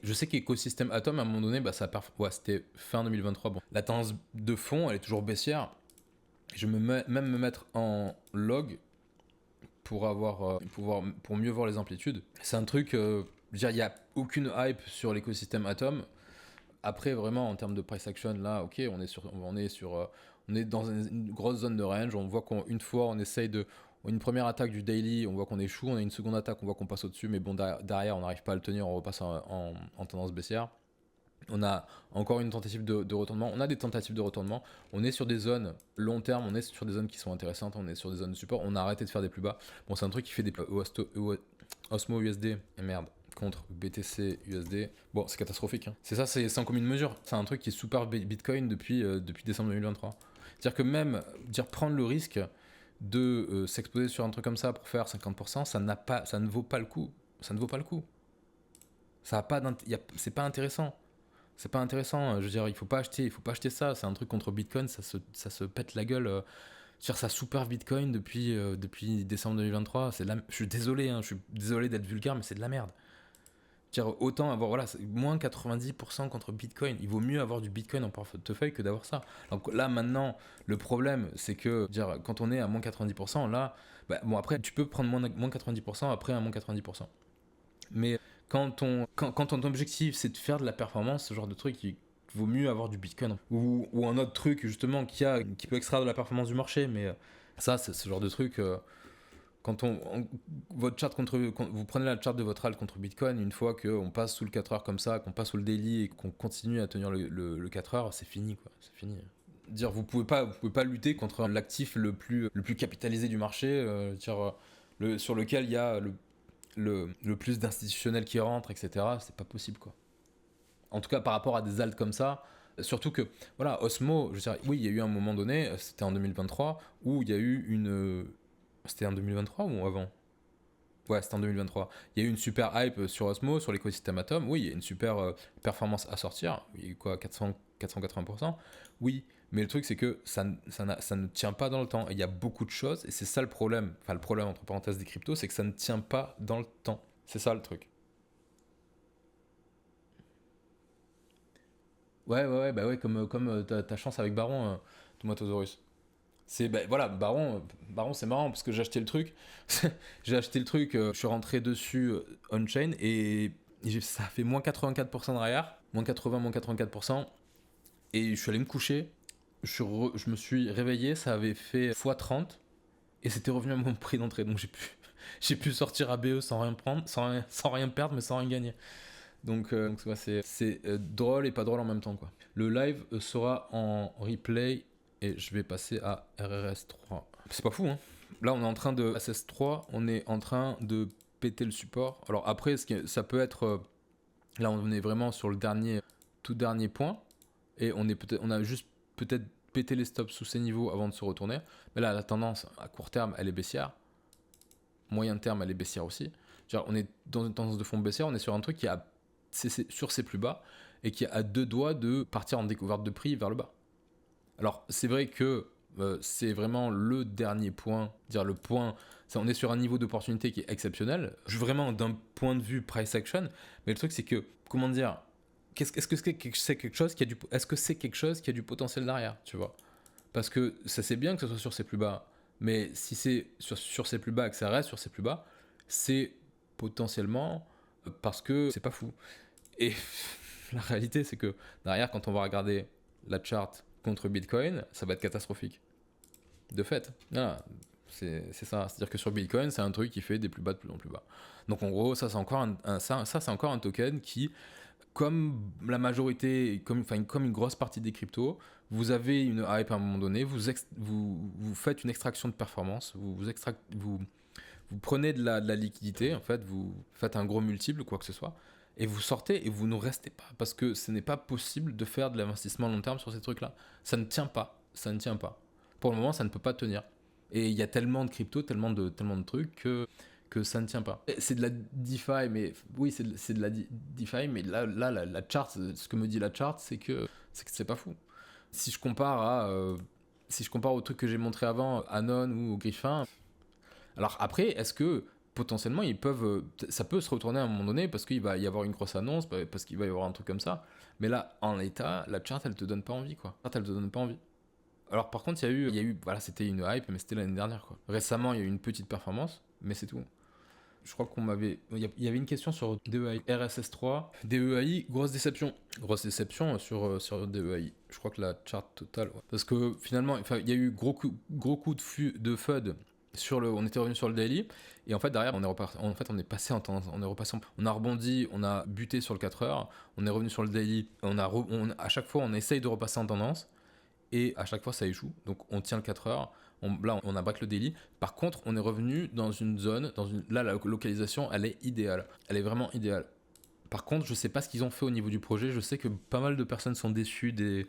je sais qu'écosystème Atom, à un moment donné, bah, c'était fin 2023. Bon, la tendance de fond, elle est toujours baissière. Je vais même me mettre en log pour mieux voir les amplitudes. C'est un truc... je veux dire, il n'y a aucune hype sur l'écosystème Atom. Après, vraiment, en termes de price action, là, ok, on est dans une grosse zone de range. On voit qu'une fois, on essaye une première attaque du daily, on voit qu'on échoue. On a une seconde attaque, on voit qu'on passe au-dessus. Mais bon, derrière, on n'arrive pas à le tenir. On repasse en tendance baissière. On a encore une tentative de retournement. On a des tentatives de retournement. On est sur des zones long terme. On est sur des zones qui sont intéressantes. On est sur des zones de support. On a arrêté de faire des plus bas. Bon, c'est un truc qui fait des Osmo USD. Et merde. contre BTC USD, bon, c'est catastrophique. Hein. C'est ça, c'est sans commune mesure. C'est un truc qui est super Bitcoin depuis décembre 2023. C'est-à-dire que même prendre le risque de s'exposer sur un truc comme ça pour faire 50%, ça ne vaut pas le coup. Ça ne vaut pas le coup. C'est pas intéressant. C'est pas intéressant. Je veux dire, il faut pas acheter ça. C'est un truc contre Bitcoin, ça se pète la gueule. Ça super Bitcoin depuis décembre 2023. Je suis désolé, hein, je suis désolé d'être vulgaire, mais c'est de la merde. Autant avoir moins 90% contre Bitcoin. Il vaut mieux avoir du Bitcoin en portefeuille que d'avoir ça. Donc là maintenant, le problème c'est que quand on est à moins 90%, là, bon après tu peux prendre moins 90% après un moins 90%. Mais quand ton objectif c'est de faire de la performance, ce genre de truc, il vaut mieux avoir du Bitcoin ou un autre truc justement qui peut extraire de la performance du marché. Mais ça, c'est ce genre de truc. Quand votre chart quand vous prenez la charte de votre alt contre Bitcoin, une fois qu'on passe sous le 4 heures comme ça, qu'on passe sous le daily et qu'on continue à tenir le 4 heures, c'est fini quoi. C'est fini. Vous pouvez pas lutter contre l'actif le plus capitalisé du marché, sur lequel il y a le plus d'institutionnels qui rentrent, etc. C'est pas possible quoi. En tout cas par rapport à des alts comme ça. Surtout que, voilà, Osmo, oui, il y a eu un moment donné, c'était en 2023, où il y a eu une... C'était en 2023 ou avant ? Ouais, c'était en 2023. Il y a eu une super hype sur Osmo, sur l'écosystème Atom. Oui, il y a une super performance à sortir. Il y a eu quoi, 480%. Oui, mais le truc, c'est que ça ne tient pas dans le temps. Et il y a beaucoup de choses, et c'est ça le problème. Enfin, le problème, entre parenthèses, des cryptos, c'est que ça ne tient pas dans le temps. C'est ça le truc. Ouais, comme ta chance avec Baron, Tomatosaurus. Voilà, Baron c'est marrant parce que j'ai acheté le truc, je suis rentré dessus on-chain et ça a fait moins 84% derrière, moins 80, moins 84%, et je suis allé me coucher, je me suis réveillé, ça avait fait x30 et c'était revenu à mon prix d'entrée, donc j'ai pu sortir à BE sans rien prendre, sans rien perdre mais sans rien gagner. Donc ouais, c'est drôle et pas drôle en même temps quoi. Le live sera en replay et je vais passer à RRS3. C'est pas fou, hein. Là, on est en train de SS3, on est en train de péter le support. Alors après, ça peut être... là, on est vraiment sur le tout dernier point. Et on a juste peut-être pété les stops sous ces niveaux avant de se retourner. Mais là, la tendance, à court terme, elle est baissière. Moyen terme, elle est baissière aussi. On est dans une tendance de fond baissière, on est sur un truc qui a sur ses plus bas et qui a 2 doigts de partir en découverte de prix vers le bas. Alors, c'est vrai que c'est vraiment le dernier point, le point, on est sur un niveau d'opportunité qui est exceptionnel, vraiment d'un point de vue price action, mais le truc c'est que, comment dire, est-ce que c'est quelque chose qui a du potentiel derrière, tu vois? Parce que ça c'est bien que ce soit sur ses plus bas, mais si c'est sur ses plus bas et que ça reste sur ses plus bas, c'est potentiellement parce que c'est pas fou. Et la réalité c'est que derrière, quand on va regarder la charte contre Bitcoin, ça va être catastrophique. De fait, c'est ça. C'est-à-dire que sur Bitcoin, c'est un truc qui fait des plus bas de plus en plus bas. Donc en gros, ça c'est encore c'est encore un token qui, comme la majorité, comme une grosse partie des cryptos, vous avez une hype à un moment donné, vous faites une extraction de performance, vous prenez de la liquidité, en fait, vous faites un gros multiple ou quoi que ce soit, et vous sortez et vous ne restez pas, parce que ce n'est pas possible de faire de l'investissement long terme sur ces trucs-là. Ça ne tient pas, ça ne tient pas. Pour le moment, ça ne peut pas tenir. Et il y a tellement de crypto, tellement de trucs que ça ne tient pas. C'est de la DeFi, mais oui, c'est de la DeFi, mais là la chart, ce que me dit la chart, c'est que c'est pas fou. Si je compare au truc que j'ai montré avant, Anon ou Griffin, alors après, est-ce que potentiellement ça peut se retourner à un moment donné parce qu'il va y avoir une grosse annonce, parce qu'il va y avoir un truc comme ça, mais là, en l'état, la chart, elle te donne pas envie, quoi. Elle te donne pas envie. Alors par contre, il y a eu, voilà, c'était une hype, mais c'était l'année dernière, quoi. Récemment, il y a eu une petite performance, mais c'est tout. Je crois il y avait une question sur DEI, RSS3, DEI, grosse déception sur DEI. Je crois que la chart totale, ouais. Parce que finalement, il y a eu gros coup de FUD on était revenu sur le daily, et en fait derrière on est passé en tendance, on a rebondi, on a buté sur le 4 heures, on est revenu sur le daily, à chaque fois on essaye de repasser en tendance, et à chaque fois ça échoue. Donc on tient le 4 heures, Là, on a break le daily. Par contre, on est revenu dans une zone, là, la localisation, elle est idéale. Elle est vraiment idéale. Par contre, je sais pas ce qu'ils ont fait au niveau du projet. Je sais que pas mal de personnes sont déçues de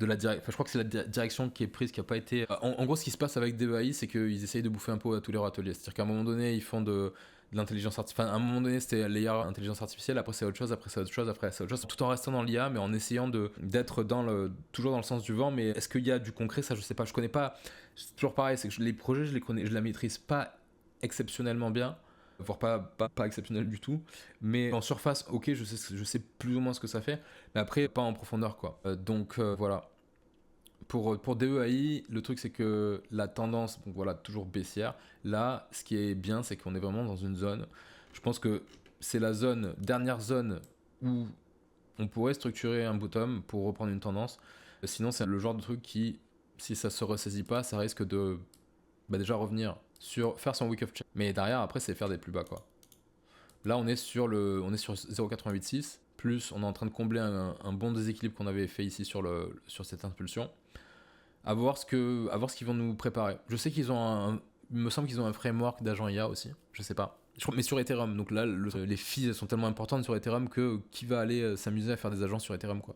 la direction. Enfin, je crois que c'est la direction qui est prise, qui a pas été. En gros, ce qui se passe avec DEAI, c'est qu'ils essayent de bouffer un peu à tous leurs ateliers. C'est-à-dire qu'à un moment donné, ils font de l'intelligence artificielle. Enfin, à un moment donné, c'était l'IA intelligence artificielle. Après, c'est autre chose. Après, c'est autre chose. Après, c'est autre chose. Tout en restant dans l'IA, mais en essayant d'être toujours dans le sens du vent. Mais est-ce qu'il y a du concret? Ça, je sais pas. Je connais pas. C'est toujours pareil. C'est que les projets, je les connais, je la maîtrise pas exceptionnellement bien, voire pas exceptionnel du tout, mais en surface, ok, je sais plus ou moins ce que ça fait, mais après pas en profondeur, quoi. Donc voilà. Pour DEAI, le truc c'est que la tendance, donc voilà, toujours baissière. Là, ce qui est bien, c'est qu'on est vraiment dans une zone. Je pense que c'est la dernière zone où on pourrait structurer un bottom pour reprendre une tendance. Sinon, c'est le genre de truc qui, si ça se ressaisit pas, ça risque de déjà revenir faire son week of check. Mais derrière, après, c'est faire des plus bas, quoi. Là, on est sur 0,886, plus on est en train de combler un bon déséquilibre qu'on avait fait ici sur cette impulsion. À voir ce qu'ils vont nous préparer. Je sais qu'ils ont il me semble qu'ils ont un framework d'agent IA aussi, je sais pas. Mais sur Ethereum, donc là, les fees sont tellement importantes sur Ethereum que qui va aller s'amuser à faire des agents sur Ethereum, quoi.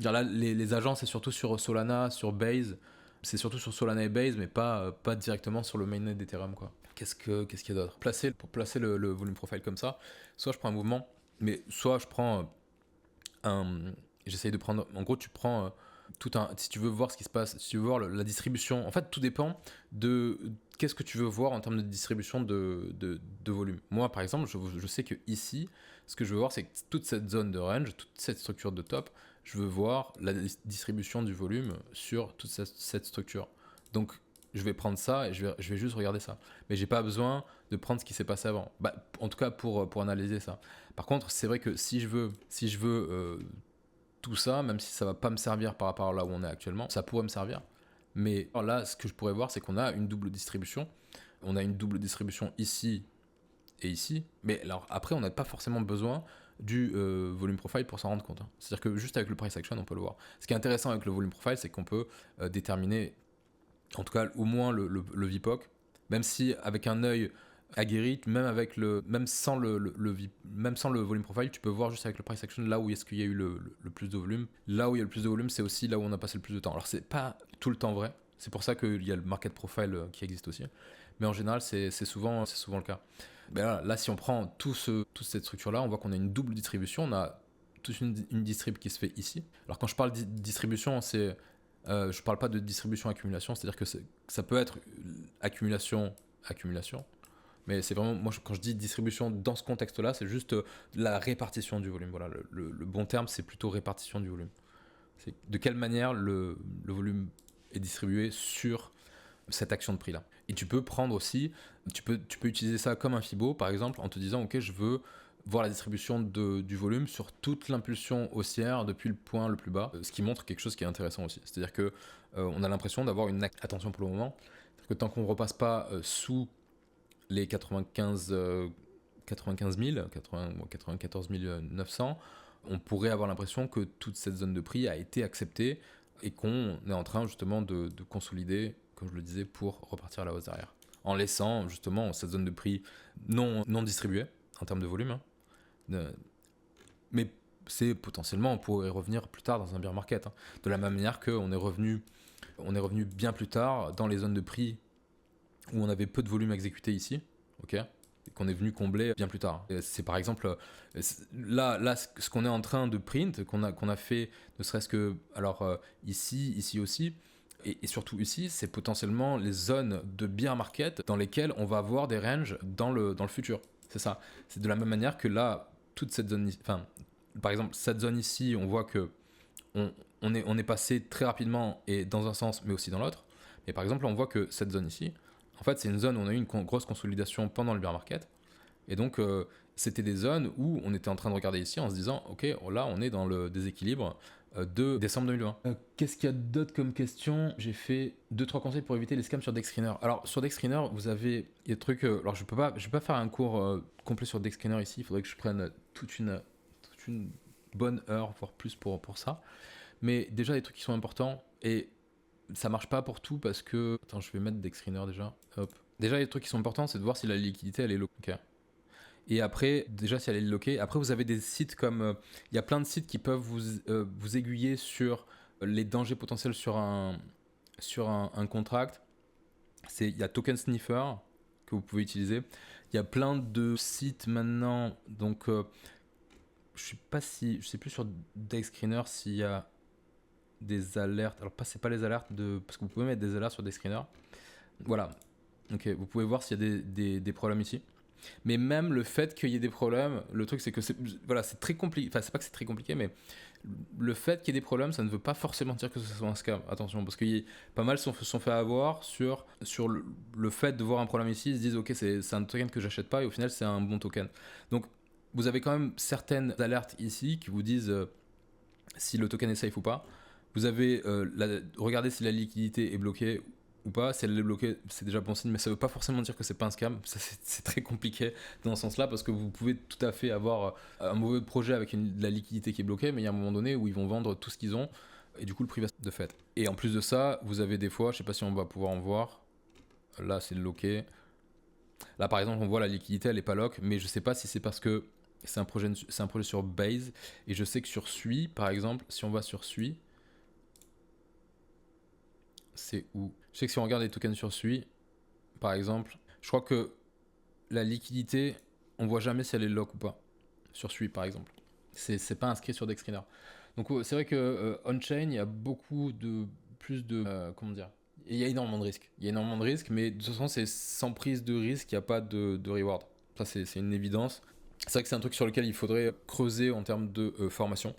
Là, les agents, c'est surtout sur Solana, sur Base. C'est surtout sur Solana et Base, mais pas directement sur le mainnet d'Ethereum, quoi. Qu'est-ce qu'il y a d'autre? Pour placer le volume profile comme ça, soit je prends un mouvement, mais soit je prends j'essaye de prendre. En gros, tu prends si tu veux voir ce qui se passe, si tu veux voir la distribution. En fait, tout dépend de qu'est-ce que tu veux voir en termes de distribution de volume. Moi, par exemple, je sais que ici, ce que je veux voir, c'est que toute cette zone de range, toute cette structure de top, je veux voir la distribution du volume sur toute cette structure. Donc, je vais prendre ça et je vais juste regarder ça. Mais j'ai pas besoin de prendre ce qui s'est passé avant. En tout cas, pour analyser ça. Par contre, c'est vrai que si je veux tout ça, même si ça va pas me servir par rapport à là où on est actuellement, ça pourrait me servir. Mais là, ce que je pourrais voir, c'est qu'on a une double distribution. On a une double distribution ici et ici. Mais alors après, on n'a pas forcément besoin du volume profile pour s'en rendre compte. C'est-à-dire que juste avec le price action, on peut le voir. Ce qui est intéressant avec le volume profile, c'est qu'on peut déterminer, en tout cas au moins le VPOC, même si avec un œil aguerri, même sans le volume profile, tu peux voir juste avec le price action là où est-ce qu'il y a eu le plus de volume. Là où il y a le plus de volume, c'est aussi là où on a passé le plus de temps. Alors c'est pas tout le temps vrai, c'est pour ça qu'il y a le market profile qui existe aussi, mais en général c'est souvent le cas. Là, si on prend toute cette structure là, on voit qu'on a une double distribution, on a toute une distrib qui se fait ici. Alors quand je parle de distribution, je parle pas de distribution accumulation, c'est-à-dire que ça peut être accumulation, mais c'est vraiment, moi quand je dis distribution dans ce contexte-là, c'est juste la répartition du volume. Voilà, le bon terme, c'est plutôt répartition du volume. C'est de quelle manière le volume est distribué sur cette action de prix-là. Et tu peux prendre aussi, tu peux utiliser ça comme un Fibo, par exemple, en te disant, ok, je veux voir la distribution du volume sur toute l'impulsion haussière depuis le point le plus bas, ce qui montre quelque chose qui est intéressant aussi. C'est-à-dire que on a l'impression d'avoir attention pour le moment, que tant qu'on ne repasse pas sous les 94 900, on pourrait avoir l'impression que toute cette zone de prix a été acceptée et qu'on est en train justement de consolider, comme je le disais, pour repartir à la hausse derrière. En laissant justement cette zone de prix non distribuée en termes de volume. Mais c'est potentiellement, on pourrait revenir plus tard dans un bear market. De la même manière qu'on est revenu bien plus tard dans les zones de prix où on avait peu de volume exécuté ici, ok, et qu'on est venu combler bien plus tard. Et c'est par exemple là ce qu'on est en train de print, qu'on a fait, ne serait-ce que ici aussi, et surtout ici, c'est potentiellement les zones de bear market dans lesquelles on va avoir des ranges dans le futur. C'est ça. C'est de la même manière que là, toute cette zone, par exemple cette zone ici, on voit que on est passé très rapidement et dans un sens, mais aussi dans l'autre. Mais par exemple, on voit que cette zone ici, en fait, c'est une zone où on a eu une grosse consolidation pendant le bear market. Et donc, c'était des zones où on était en train de regarder ici en se disant, ok, là, on est dans le déséquilibre de décembre 2020. Qu'est-ce qu'il y a d'autre comme question? J'ai fait 2-3 conseils pour éviter les scams sur DexScreener. Alors, sur DexScreener, vous avez des trucs... alors, je vais pas faire un cours complet sur DexScreener ici. Il faudrait que je prenne toute une bonne heure, voire plus pour ça. Mais déjà, des trucs qui sont importants. Et ça marche pas pour tout parce que... Attends, je vais mettre Dex Screener déjà. Hop. Déjà, les trucs qui sont importants, c'est de voir si la liquidité, elle est loquée. Et après, déjà, si elle est loquée, après, vous avez des sites comme... Il y a plein de sites qui peuvent vous aiguiller sur les dangers potentiels sur un contract. Il y a Token Sniffer que vous pouvez utiliser. Il y a plein de sites maintenant. Donc, je sais plus sur Dex Screener s'il y a des alertes. Alors, c'est pas les alertes parce que vous pouvez mettre des alertes sur Dex Screener. Voilà. Ok, vous pouvez voir s'il y a des problèmes ici. Mais même le fait qu'il y ait des problèmes, le truc c'est que c'est très compliqué. Enfin, c'est pas que c'est très compliqué, mais le fait qu'il y ait des problèmes, ça ne veut pas forcément dire que ce soit un scam. Attention, parce que pas mal sont fait avoir sur le fait de voir un problème ici. Ils se disent, ok, c'est un token que j'achète pas, et au final, c'est un bon token. Donc, vous avez quand même certaines alertes ici qui vous disent si le token est safe ou pas. Vous avez regardez si la liquidité est bloquée ou pas. Si elle est bloquée, c'est déjà bon signe, mais ça veut pas forcément dire que c'est pas un scam. Ça, c'est très compliqué dans ce sens-là parce que vous pouvez tout à fait avoir un mauvais projet avec de la liquidité qui est bloquée, mais il y a un moment donné où ils vont vendre tout ce qu'ils ont et du coup le prix va de fait. Et en plus de ça, vous avez des fois, je sais pas si on va pouvoir en voir. Là, c'est locké. Là, par exemple, on voit la liquidité, elle est pas lock, mais je sais pas si c'est parce que c'est un projet sur Base et je sais que sur Sui, par exemple, si on va sur Sui, c'est où? Je sais que si on regarde les tokens sur Sui, par exemple, je crois que la liquidité, on voit jamais si elle est lock ou pas. Sur Sui, par exemple. C'est pas inscrit sur Dextrainer. Donc c'est vrai que on-chain, il y a beaucoup de... plus de... comment dire? Il y a énormément de risques. Il y a énormément de risques, mais de toute façon, c'est sans prise de risque, il n'y a pas de reward. Ça, c'est une évidence. C'est vrai que c'est un truc sur lequel il faudrait creuser en termes de formation.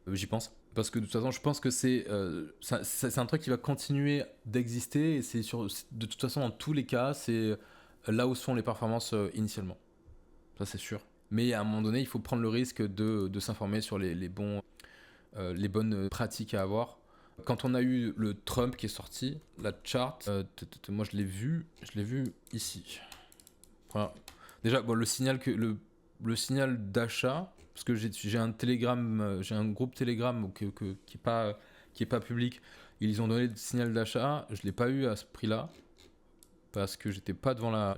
J'y pense. Parce que de toute façon, je pense que c'est un truc qui va continuer d'exister. Et de toute façon, dans tous les cas, c'est là où se font les performances initialement. Ça, c'est sûr. Mais à un moment donné, il faut prendre le risque de s'informer sur les bonnes pratiques à avoir. Quand on a eu le Trump qui est sorti, la chart, moi je l'ai vu ici. Voilà. Déjà, bon, le signal d'achat, parce que j'ai un Telegram, j'ai un groupe Telegram qui est pas public. Ils ont donné le signal d'achat, je l'ai pas eu à ce prix-là parce que j'étais pas devant la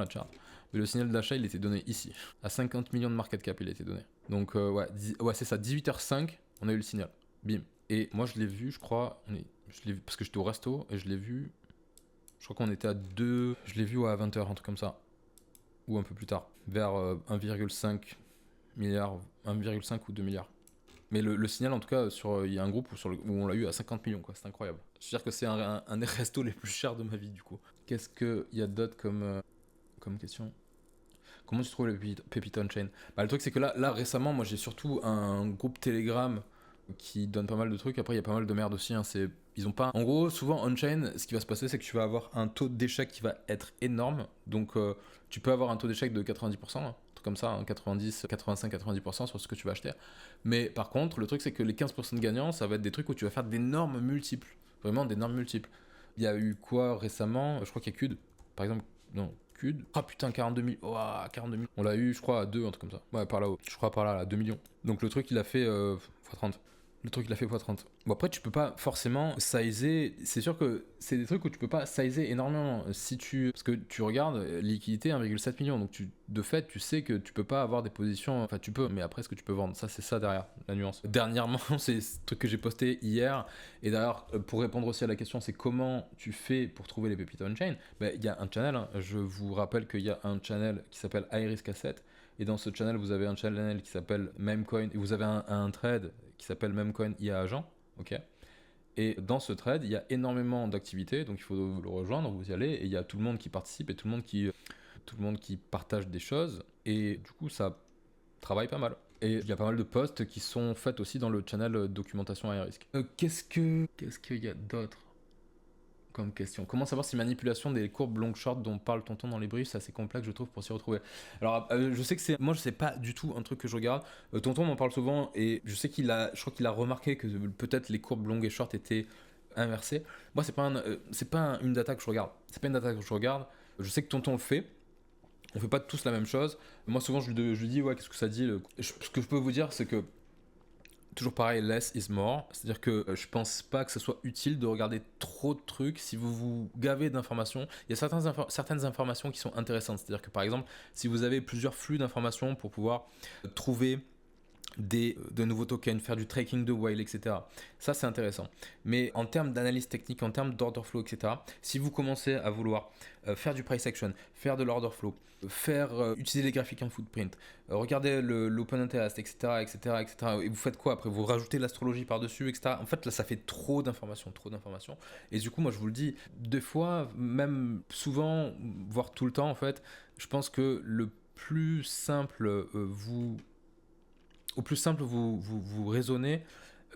chart. Mais le signal d'achat, il était donné ici, à 50 millions de market cap, il a été donné. Donc ouais, c'est ça, 18h05, on a eu le signal. Bim. Et moi je l'ai vu, je crois, je l'ai vu parce que j'étais au resto et je l'ai vu. Je crois qu'on était à 2, je l'ai vu à 20h, un truc comme ça. Ou un peu plus tard, vers 1,5 milliard, 1,5 ou 2 milliards. Mais le signal, en tout cas, il y a un groupe où on l'a eu à 50 millions, quoi. C'est incroyable. C'est-à-dire que c'est un des restos les plus chers de ma vie, du coup. Qu'est-ce qu'il y a d'autre comme question? Comment tu trouves les pépites on-chain? Bah, le truc, c'est que là, récemment, moi, j'ai surtout un groupe Telegram qui donne pas mal de trucs. Après, il y a pas mal de merde aussi. Hein. Ils ont pas... En gros, souvent, on-chain, ce qui va se passer, c'est que tu vas avoir un taux d'échec qui va être énorme. Donc, tu peux avoir un taux d'échec de 90%, un truc comme ça, hein, 90, 85, 90% sur ce que tu vas acheter. Mais par contre, le truc, c'est que les 15% de gagnants, ça va être des trucs où tu vas faire d'énormes multiples. Vraiment d'énormes multiples. Il y a eu quoi récemment? Je crois qu'il y a Qd, par exemple. Non, Qd. Ah putain, 42 000. Oh, 42 000. On l'a eu, je crois, à 2, un truc comme ça. Ouais, par là-haut. Je crois par là, à 2 millions. Donc le truc, il a fait x30. Le truc, il a fait x30. Bon, après, tu peux pas forcément sizer. C'est sûr que c'est des trucs où tu peux pas sizer énormément. Parce que tu regardes, liquidité 1,7 million. Donc, de fait, tu sais que tu peux pas avoir des positions. Enfin, tu peux, mais après, est-ce que tu peux vendre? Ça, c'est ça derrière, la nuance. Dernièrement, c'est ce truc que j'ai posté hier. Et d'ailleurs, pour répondre aussi à la question, c'est comment tu fais pour trouver les pépites on-chain? Ben, il y a un channel. Hein. Je vous rappelle qu'il y a un channel qui s'appelle iRisk Asset. Et dans ce channel, vous avez un channel qui s'appelle Memecoin. Et vous avez un thread qui s'appelle Memecoin IA Agent. Ok. Et dans ce trade, il y a énormément d'activités. Donc il faut le rejoindre, vous y allez. Et il y a tout le monde qui participe et tout le monde qui partage des choses. Et du coup, ça travaille pas mal. Et il y a pas mal de posts qui sont faits aussi dans le channel documentation iRisk. Qu'est-ce qu'il y a d'autre comme question? Comment savoir si manipulation des courbes long short dont parle Tonton dans les briefs, c'est assez complexe, je trouve, pour s'y retrouver. Alors, je sais que moi, je sais pas du tout un truc que je regarde. Tonton m'en parle souvent et je sais je crois qu'il a remarqué que peut-être les courbes longues et short étaient inversées. Moi, c'est pas une data que je regarde. C'est pas une data que je regarde. Je sais que Tonton le fait. On fait pas tous la même chose. Moi, souvent, je lui dis, ouais, qu'est-ce que ça dit Ce que je peux vous dire, c'est que toujours pareil, less is more. C'est-à-dire que je pense pas que ce soit utile de regarder trop de trucs si vous vous gavez d'informations. Il y a certaines informations qui sont intéressantes. C'est-à-dire que par exemple, si vous avez plusieurs flux d'informations pour pouvoir trouver de nouveaux tokens, faire du tracking de whale, etc. Ça, c'est intéressant. Mais en termes d'analyse technique, en termes d'order flow, etc., si vous commencez à vouloir faire du price action, faire de l'order flow, utiliser les graphiques en footprint, regarder l'open interest, etc., etc., etc., et vous faites quoi après? Vous rajoutez l'astrologie par-dessus, etc. En fait, là, ça fait trop d'informations, trop d'informations. Et du coup, moi, je vous le dis, des fois, même souvent, voire tout le temps, en fait, je pense que le plus simple vous raisonnez,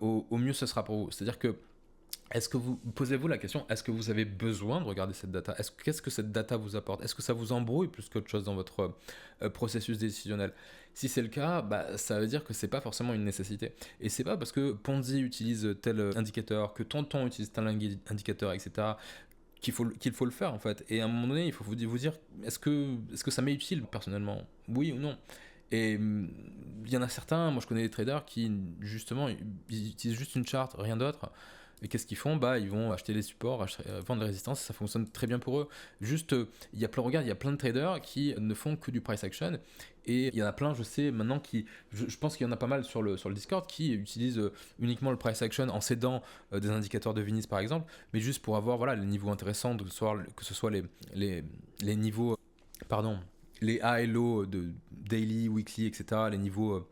au mieux ce sera pour vous. C'est-à-dire que, posez-vous la question, est-ce que vous avez besoin de regarder cette data? Qu'est-ce que cette data vous apporte? Est-ce que ça vous embrouille plus qu'autre chose dans votre processus décisionnel? Si c'est le cas, bah, ça veut dire que c'est pas forcément une nécessité. Et c'est pas parce que Ponzi utilise tel indicateur, que Tonton utilise tel indicateur, etc., qu'il faut le faire en fait. Et à un moment donné, il faut vous dire, est-ce que ça m'est utile personnellement? Oui ou non? Et il y en a certains, moi je connais des traders qui justement ils utilisent juste une charte, rien d'autre. Et qu'est-ce qu'ils font? Bah, ils vont acheter les supports, vendre les résistances, et ça fonctionne très bien pour eux. Juste, regarde, il y a plein de traders qui ne font que du price action. Et il y en a plein, je sais maintenant, je pense qu'il y en a pas mal sur le Discord qui utilisent uniquement le price action en cédant des indicateurs de Vinis par exemple, mais juste pour avoir voilà, les niveaux intéressants, que ce soit les niveaux, pardon, les high et low de daily, weekly, etc., les niveaux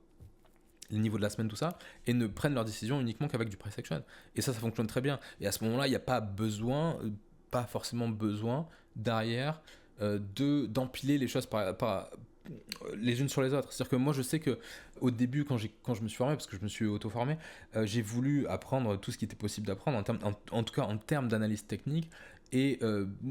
de la semaine, tout ça, et ne prennent leurs décisions uniquement qu'avec du price action. Et ça fonctionne très bien. Et à ce moment-là, il n'y a pas forcément besoin, derrière, d'empiler les choses les unes sur les autres. C'est-à-dire que moi, je sais que au début, quand je me suis formé, parce que je me suis auto-formé, j'ai voulu apprendre tout ce qui était possible d'apprendre, en tout cas en termes d'analyse technique. Et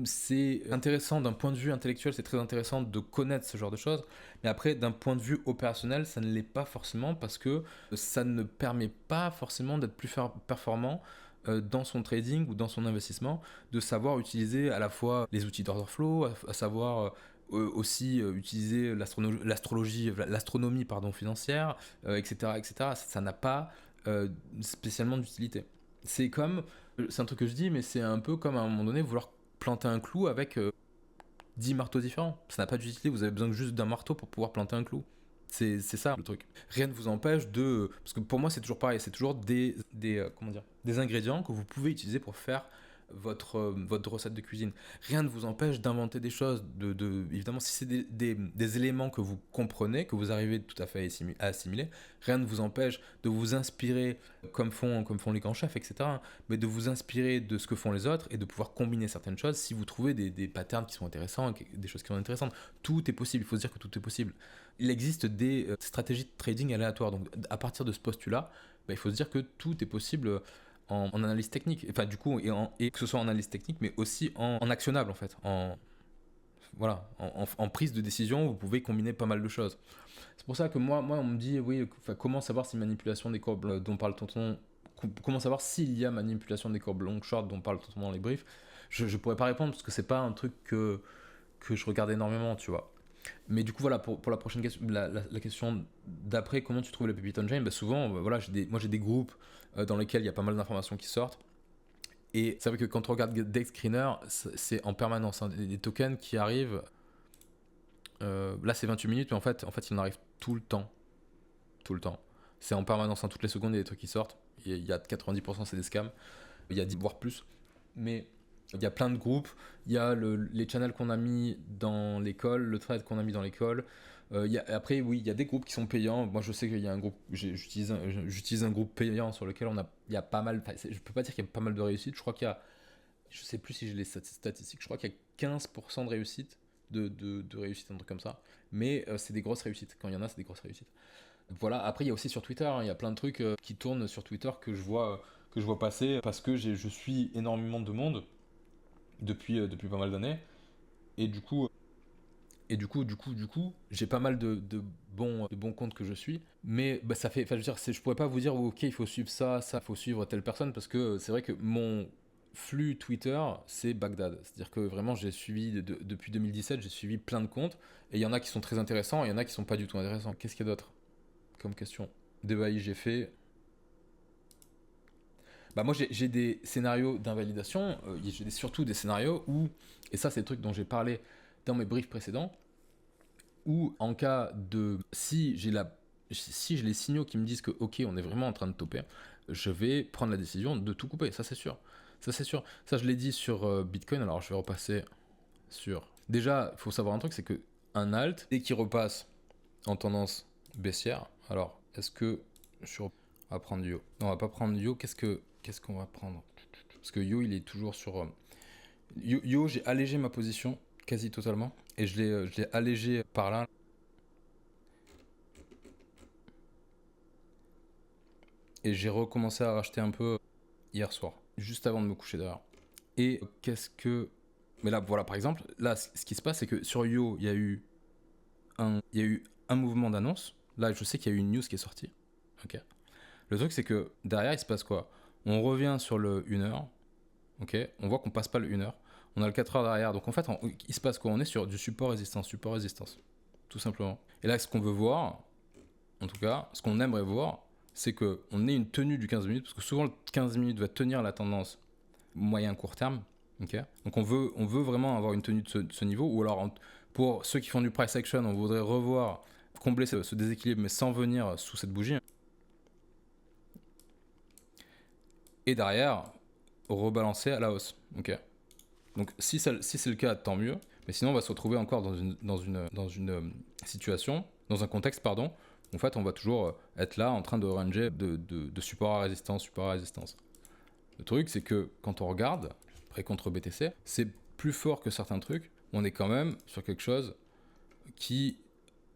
c'est intéressant d'un point de vue intellectuel, c'est très intéressant de connaître ce genre de choses. Mais après, d'un point de vue opérationnel, ça ne l'est pas forcément parce que ça ne permet pas forcément d'être plus performant dans son trading ou dans son investissement, de savoir utiliser à la fois les outils d'order flow, à savoir aussi utiliser l'astronomie pardon, financière, etc., etc. Ça n'a pas spécialement d'utilité. C'est un truc que je dis, mais c'est un peu comme à un moment donné vouloir planter un clou avec 10 marteaux différents. Ça n'a pas d'utilité, vous avez besoin juste d'un marteau pour pouvoir planter un clou. C'est ça le truc. Rien ne vous empêche de... Parce que pour moi c'est toujours pareil, c'est toujours comment dire, des ingrédients que vous pouvez utiliser pour faire votre recette de cuisine. Rien ne vous empêche d'inventer des choses, évidemment si c'est des éléments que vous comprenez, que vous arrivez tout à fait à assimiler, rien ne vous empêche de vous inspirer comme font les grands chefs, etc. Mais de vous inspirer de ce que font les autres et de pouvoir combiner certaines choses si vous trouvez des patterns qui sont intéressants, des choses qui sont intéressantes. Tout est possible, il faut se dire que tout est possible. Il existe des stratégies de trading aléatoires, donc à partir de ce postulat, il faut se dire que tout est possible en analyse technique, enfin du coup, et que ce soit en analyse technique, mais aussi en actionnable en fait, en prise de décision, vous pouvez combiner pas mal de choses. C'est pour ça que moi on me dit, oui, comment savoir si manipulation des courbes dont parle Tonton, comment savoir s'il y a manipulation des courbes long short dont parle Tonton dans les briefs, je pourrais pas répondre parce que c'est pas un truc que je regarde énormément, tu vois. Mais du coup, voilà, pour la prochaine question, la question d'après, comment tu trouves les pépites on-chain? Souvent, voilà, moi j'ai des groupes dans lesquels il y a pas mal d'informations qui sortent. Et c'est vrai que quand on regarde DexScreener, c'est en permanence, hein, des tokens qui arrivent. Là, c'est 28 minutes, mais en fait, il en arrive tout le temps. Tout le temps. C'est en permanence, hein, toutes les secondes, il y a des trucs qui sortent. Il y a 90%, c'est des scams. Il y a 10, voire plus. Mais il y a plein de groupes. Il y a les channels qu'on a mis dans l'école, le thread qu'on a mis dans l'école. Après, oui, il y a des groupes qui sont payants. Moi, je sais qu'il y a un groupe, j'utilise un groupe payant sur lequel il y a pas mal. Je peux pas dire qu'il y a pas mal de réussite. Je crois qu'il y a, je sais plus si j'ai les statistiques. Je crois qu'il y a 15% de réussite, de réussite, un truc comme ça. Mais c'est des grosses réussites. Quand il y en a, c'est des grosses réussites. Voilà. Après, il y a aussi sur Twitter. Hein, il y a plein de trucs qui tournent sur Twitter que je vois passer parce que je suis énormément de monde depuis pas mal d'années. Et du coup, j'ai pas mal de bons comptes que je suis. Mais ça fait, je veux dire, je pourrais pas vous dire, ok, il faut suivre ça, il faut suivre telle personne, parce que c'est vrai que mon flux Twitter, c'est Bagdad. C'est-à-dire que vraiment, j'ai suivi, depuis 2017, j'ai suivi plein de comptes. Et il y en a qui sont très intéressants, et il y en a qui sont pas du tout intéressants. Qu'est-ce qu'il y a d'autre comme question? Des bails, j'ai fait. Bah moi j'ai des scénarios d'invalidation, j'ai surtout des scénarios où, et ça c'est le truc dont j'ai parlé dans mes briefs précédents, où en cas de, si j'ai les signaux qui me disent que ok on est vraiment en train de toper, je vais prendre la décision de tout couper, ça c'est sûr. Ça c'est sûr. Ça je l'ai dit sur Bitcoin, alors je vais repasser sur... Déjà, il faut savoir un truc, c'est que un alt, dès qu'il repasse en tendance baissière, alors est-ce que on va prendre Yo. Non, on va pas prendre Yo, qu'est-ce qu'on va prendre? Parce que Yo il est toujours sur... Yo, j'ai allégé ma position quasi totalement, et je l'ai allégé par là. Et j'ai recommencé à racheter un peu hier soir, juste avant de me coucher d'ailleurs. Et qu'est-ce que... Mais là, voilà, par exemple, là, ce qui se passe, c'est que sur Yo, il y a eu un mouvement d'annonce. Là, je sais qu'il y a eu une news qui est sortie. Ok. Le truc, c'est que derrière, il se passe quoi? On revient sur le 1 heure. Ok. On voit qu'on passe pas le 1 heure. On a le 4 heures derrière. Donc en fait, il se passe quoi? On est sur du support-résistance, support-résistance. Tout simplement. Et là, ce qu'on veut voir, en tout cas, ce qu'on aimerait voir, c'est qu'on ait une tenue du 15 minutes, parce que souvent le 15 minutes va tenir la tendance moyen-court terme. Okay. Donc on veut vraiment avoir une tenue de ce niveau, ou alors pour ceux qui font du price action, on voudrait revoir, combler ce déséquilibre, mais sans venir sous cette bougie. Et derrière, rebalancer à la hausse. Okay. Donc si c'est le cas, tant mieux. Mais sinon, on va se retrouver encore dans une situation, dans un contexte, pardon, où en fait, on va toujours être là en train de ranger de support à résistance, support à résistance. Le truc, c'est que quand on regarde, pré contre BTC, c'est plus fort que certains trucs. On est quand même sur quelque chose qui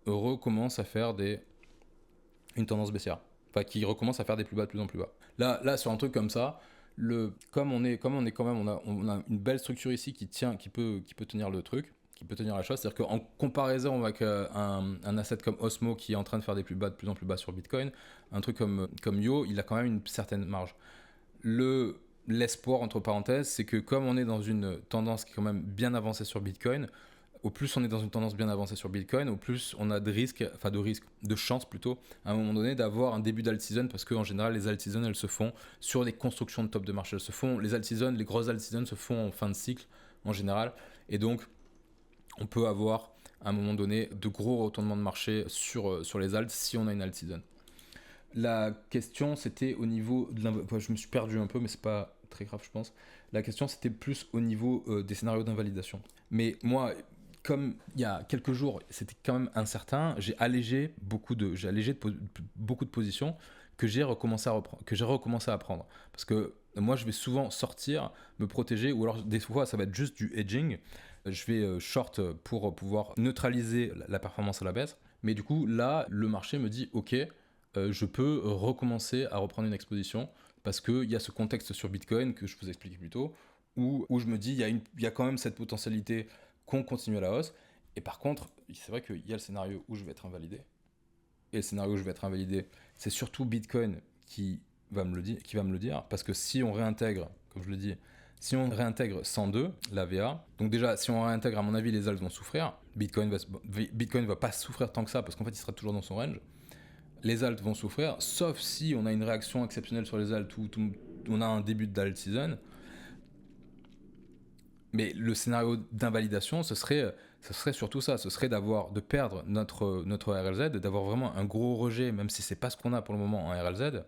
recommence à faire une tendance baissière. Enfin, qui recommence à faire des plus bas de plus en plus bas. Là sur un truc comme ça, comme on est quand même, on a une belle structure ici qui peut tenir le truc, qui peut tenir la chose. C'est-à-dire qu'en comparaison avec un asset comme Osmo qui est en train de faire des plus bas de plus en plus bas sur Bitcoin, un truc comme Yo, il a quand même une certaine marge. L'espoir, entre parenthèses, c'est que comme on est dans une tendance qui est quand même bien avancée sur Bitcoin, au plus on est dans une tendance bien avancée sur Bitcoin, au plus on a de chance plutôt, à un moment donné, d'avoir un début d'alt-season, parce qu'en général, les alt-seasons, elles se font sur les constructions de top de marché. Les alt-seasons, les grosses alt-seasons se font en fin de cycle, en général, et donc on peut avoir, à un moment donné, de gros retournements de marché sur les alts si on a une alt-season. La question, c'était au niveau de je me suis perdu un peu, mais c'est pas très grave, je pense. La question, c'était plus au niveau des scénarios d'invalidation. Mais moi, comme il y a quelques jours, c'était quand même incertain, j'ai allégé beaucoup de positions que j'ai recommencé à prendre. Parce que moi, je vais souvent sortir, me protéger, ou alors des fois, ça va être juste du hedging. Je vais short pour pouvoir neutraliser la performance à la baisse. Mais du coup, là, le marché me dit, ok, je peux recommencer à reprendre une exposition parce qu'il y a ce contexte sur Bitcoin que je vous expliquais plus tôt, où je me dis il y a quand même cette potentialité qu'on continue à la hausse. Et par contre, c'est vrai qu'il y a le scénario où je vais être invalidé. Et le scénario où je vais être invalidé, c'est surtout Bitcoin qui va me le dire, parce que si on réintègre, comme je le dis, si on réintègre 102, la VA, donc déjà, si on réintègre, à mon avis, les alts vont souffrir. Bitcoin va pas souffrir tant que ça, parce qu'en fait, il sera toujours dans son range. Les alts vont souffrir, sauf si on a une réaction exceptionnelle sur les alts où on a un début d'alt season. Mais le scénario d'invalidation, ce serait surtout ça, ce serait de perdre notre RLZ, d'avoir vraiment un gros rejet, même si c'est pas ce qu'on a pour le moment en RLZ,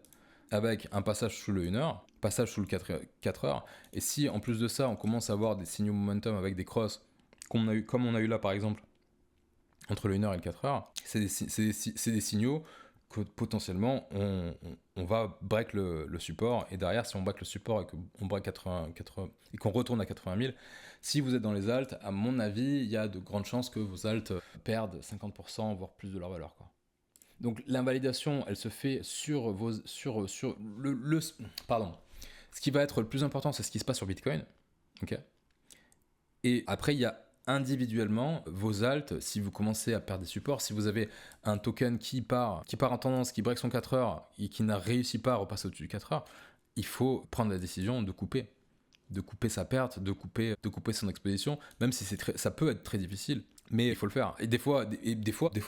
avec un passage sous le 1 heure, passage sous le 4 heures. Et si en plus de ça, on commence à avoir des signaux momentum avec des crosses, comme on a eu là par exemple, entre le 1 heure et le 4 heures, c'est des signaux que potentiellement on va break le support, et derrière, si on break le support et qu'on break 80 et qu'on retourne à 80 000, si vous êtes dans les alts, à mon avis, il y a de grandes chances que vos alts perdent 50% voire plus de leur valeur, quoi. Donc l'invalidation, elle se fait sur pardon. Ce qui va être le plus important, c'est ce qui se passe sur Bitcoin, ok. Et après, il y a individuellement vos alts, si vous commencez à perdre des supports, si vous avez un token qui part en tendance, qui break son 4 heures et qui n'a réussi pas à repasser au-dessus du 4 heures, il faut prendre la décision de couper sa perte, de couper son exposition, même si ça peut être très difficile, mais il faut le faire. Et des fois,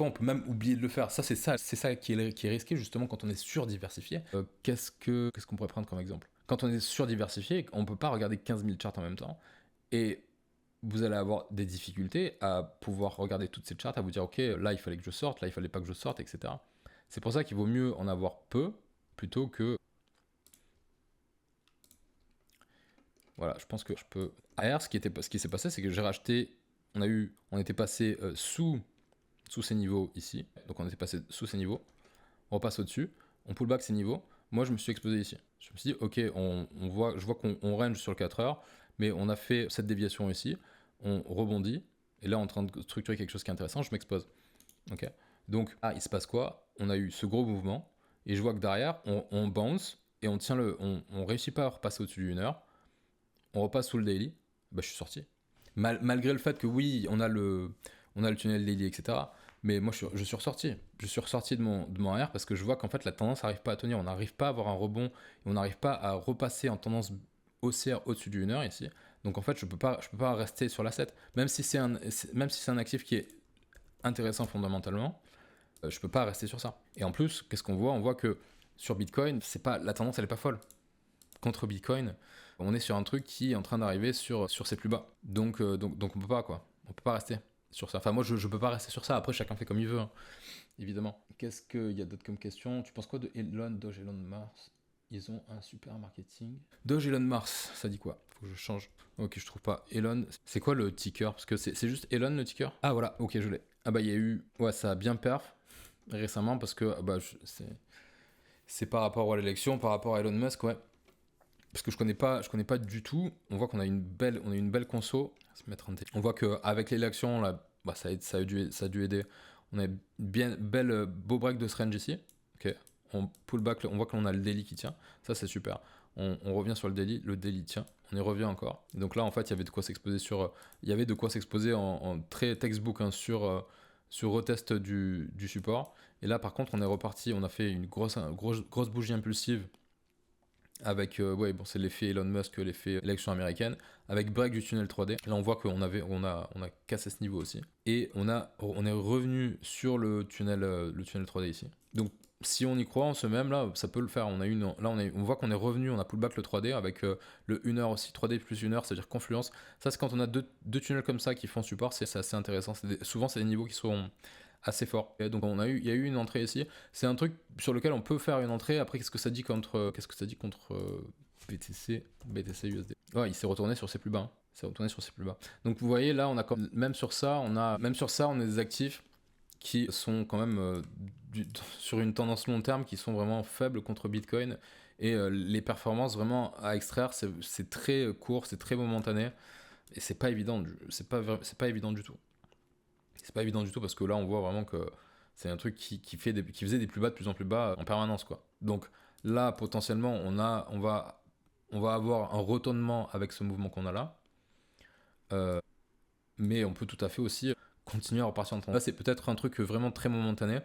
on peut même oublier de le faire. C'est ça qui est risqué justement quand on est surdiversifié. Qu'est-ce qu'on pourrait prendre comme exemple ? quand on est surdiversifié, on peut pas regarder 15 000 charts en même temps. Et vous allez avoir des difficultés à pouvoir regarder toutes ces charts, à vous dire, ok, là, il fallait que je sorte, là, il fallait pas que je sorte, etc. C'est pour ça qu'il vaut mieux en avoir peu plutôt que... Voilà, je pense que je peux... Derrière, ce qui s'est passé, c'est que j'ai racheté... On était passé sous ces niveaux ici. Donc on était passé sous ces niveaux. On repasse au-dessus. On pull back ces niveaux. Moi, je me suis exposé ici. Je me suis dit, ok, je vois qu'on range sur le 4 heures, mais on a fait cette déviation ici. On rebondit. Et là, on est en train de structurer quelque chose qui est intéressant. Je m'expose. Ok. Donc, il se passe quoi? On a eu ce gros mouvement. Et je vois que derrière, on bounce. Et on tient on réussit pas à repasser au-dessus d'une heure. On repasse sous le daily. Bah, je suis sorti. Malgré le fait que oui, on a le tunnel daily, etc. Mais moi, je suis ressorti. Je suis ressorti de mon R parce que je vois qu'en fait, la tendance n'arrive pas à tenir. On n'arrive pas à avoir un rebond et on n'arrive pas à repasser en tendance haussière au-dessus du 1 heure ici. Donc en fait, je peux pas rester sur l'asset. Même si c'est un actif qui est intéressant fondamentalement, je peux pas rester sur ça. Et en plus, qu'est-ce qu'on voit? On voit que sur Bitcoin, la tendance, elle est pas folle. Contre Bitcoin, on est sur un truc qui est en train d'arriver sur ses plus bas. Donc on peut pas, quoi. On peut pas rester sur ça. Enfin, moi, je peux pas rester sur ça. Après, chacun fait comme il veut, hein, évidemment. Qu'est-ce qu'il y a d'autre comme question? Tu penses quoi de Doge, Elon, Mars? Ils ont un super marketing. Doge, Elon, Mars, ça dit quoi? Faut que je change. Ok, je trouve pas. Elon, c'est quoi le ticker? Parce que c'est juste Elon le ticker? Ah, voilà, ok, je l'ai. Ah bah, il y a eu... Ouais, ça a bien perf récemment parce que c'est par rapport à l'élection, par rapport à Elon Musk, ouais. Parce que je connais pas du tout. On voit qu'on a une belle conso. On voit qu'avec l'élection, là, bah, ça a dû aider. On a bien belle beau break de ce range ici. Ok. On pull back, on voit qu'on a le daily qui tient. Ça c'est super. On revient sur le daily tient. On y revient encore. Et donc là en fait il y avait de quoi s'exposer en très textbook, hein, sur retest du support. Et là par contre on est reparti, on a fait une grosse bougie impulsive avec c'est l'effet Elon Musk, l'effet élection américaine, avec break du tunnel 3D. Là on voit qu'on a cassé ce niveau aussi, et on est revenu sur le tunnel 3D ici. Donc si on y croit en ce même là, ça peut le faire. On voit qu'on est revenu, on a pullback le 3D avec le 1 heure aussi, 3D plus 1 heure, c'est-à-dire confluence. Ça c'est quand on a deux tunnels comme ça qui font support, c'est assez intéressant. Souvent c'est des niveaux qui sont assez fort. Et donc il y a eu une entrée ici. C'est un truc sur lequel on peut faire une entrée. Après, qu'est-ce que ça dit contre BTC USD? Ouais, il s'est retourné sur ses plus bas. Donc vous voyez là, même sur ça, on a des actifs qui sont quand même sur une tendance long terme, qui sont vraiment faibles contre Bitcoin. Et les performances vraiment à extraire, c'est très court, c'est très momentané. Et c'est pas évident, c'est pas évident du tout. C'est pas évident du tout parce que là on voit vraiment que c'est un truc qui faisait des plus bas de plus en plus bas en permanence, quoi. Donc là potentiellement on va avoir un retournement avec ce mouvement qu'on a là, mais on peut tout à fait aussi continuer à repartir en tendance. Là c'est peut-être un truc vraiment très momentané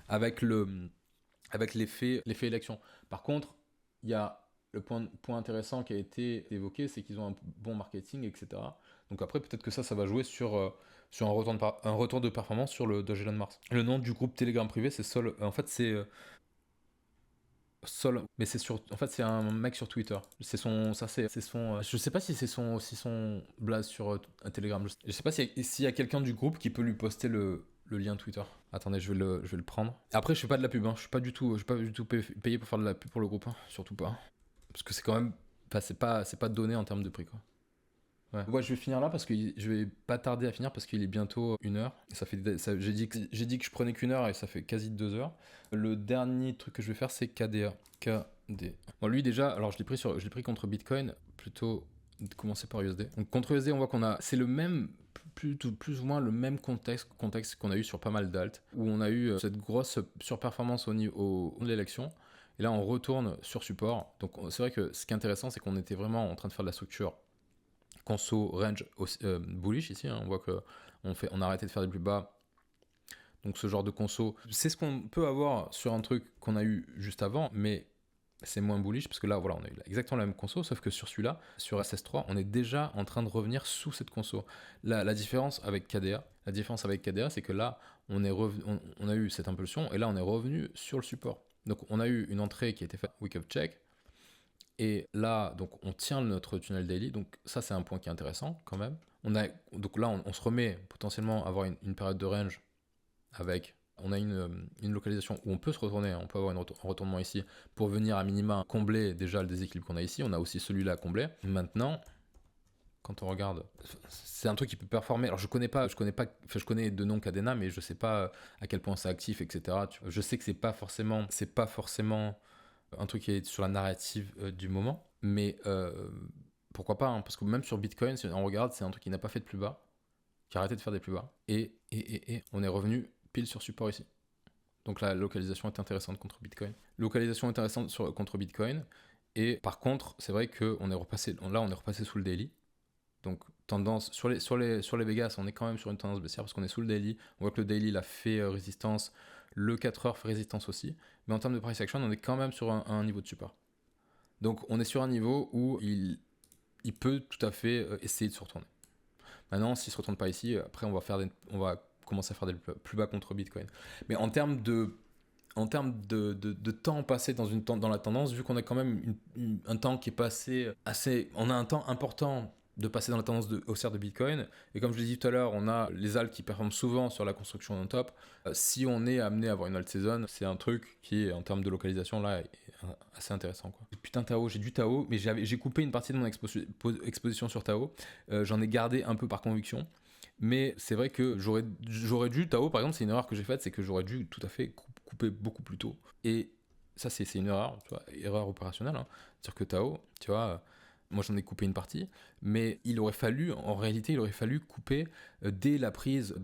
avec l'effet élection. Par contre il y a le point intéressant qui a été évoqué, c'est qu'ils ont un bon marketing, etc. Donc après, peut-être que ça va jouer sur un retour de performance sur le Doge Elon Mars. Le nom du groupe Telegram privé, c'est Sol. En fait, c'est Sol, mais c'est un mec sur Twitter. C'est son. Je sais pas si c'est son blaze sur Telegram. Je sais pas s'il y a quelqu'un du groupe qui peut lui poster le lien Twitter. Attendez, je vais le prendre. Après, je fais pas de la pub, hein. Je suis pas du tout payé pour faire de la pub pour le groupe, hein. Surtout pas. Parce que c'est quand même. Enfin, c'est pas donné en termes de prix, quoi. Ouais, je vais finir là parce que je vais pas tarder à finir parce qu'il est bientôt 1 heure. J'ai dit que je prenais qu'1 heure et ça fait quasi 2 heures. Le dernier truc que je vais faire, c'est KDA. Bon, lui déjà, alors je l'ai pris contre Bitcoin, plutôt de commencer par USD. Donc contre USD, on voit c'est le même, plus ou moins le même contexte qu'on a eu sur pas mal d'alt, où on a eu cette grosse surperformance au niveau de l'élection. Et là, on retourne sur support. Donc c'est vrai que ce qui est intéressant, c'est qu'on était vraiment en train de faire de la structure conso range bullish ici, hein. On voit que on a arrêté de faire des plus bas. Donc ce genre de conso, c'est ce qu'on peut avoir sur un truc qu'on a eu juste avant, mais c'est moins bullish parce que là, voilà, on a eu exactement la même conso, sauf que sur celui-là, sur SS3, on est déjà en train de revenir sous cette conso. La différence avec KDA, c'est que là, on a eu cette impulsion et là, on est revenu sur le support. Donc on a eu une entrée qui a été faite, week of check, Et là, donc on tient notre tunnel daily, donc ça c'est un point qui est intéressant quand même. Donc là, on se remet potentiellement à avoir une période de range avec. On a une localisation où on peut se retourner, on peut avoir un retournement ici pour venir à minima combler déjà le déséquilibre qu'on a ici. On a aussi celui-là à combler. Maintenant, quand on regarde, c'est un truc qui peut performer. Alors je connais je connais de nom Cadena, mais je sais pas à quel point c'est actif, etc. Je sais que c'est pas forcément un truc qui est sur la narrative du moment, mais pourquoi pas, hein, parce que même sur Bitcoin, si on regarde, c'est un truc qui n'a pas fait de plus bas, qui a arrêté de faire des plus bas, et on est revenu pile sur support ici. Donc la localisation est intéressante contre Bitcoin. Localisation intéressante contre Bitcoin, et par contre, c'est vrai qu'on est repassé sous le daily. Donc tendance sur les Vegas, on est quand même sur une tendance baissière parce qu'on est sous le daily. On voit que le daily il a fait résistance, le 4 heures fait résistance aussi. Mais en termes de price action, on est quand même sur un niveau de support. Donc on est sur un niveau où il peut tout à fait essayer de se retourner. Maintenant, s'il se retourne pas ici, après on va commencer à faire des plus bas contre Bitcoin. Mais en termes de temps passé dans la tendance, vu qu'on a quand même un temps qui est passé assez. On a un temps important de passer dans la tendance haussière de Bitcoin. Et comme je l'ai dit tout à l'heure, on a les alts qui performent souvent sur la construction on top. Si on est amené à avoir une alt season, c'est un truc qui, en termes de localisation, là, est assez intéressant, quoi. Putain, Tao, j'ai du Tao, mais j'ai coupé une partie de mon exposition sur Tao. J'en ai gardé un peu par conviction. Mais c'est vrai que j'aurais dû, Tao par exemple, c'est une erreur que j'ai faite, c'est que j'aurais dû tout à fait couper beaucoup plus tôt. Et ça, c'est une erreur, tu vois, erreur opérationnelle. Hein. C'est-à-dire que Tao, tu vois, moi j'en ai coupé une partie, mais en réalité, il aurait fallu couper dès la prise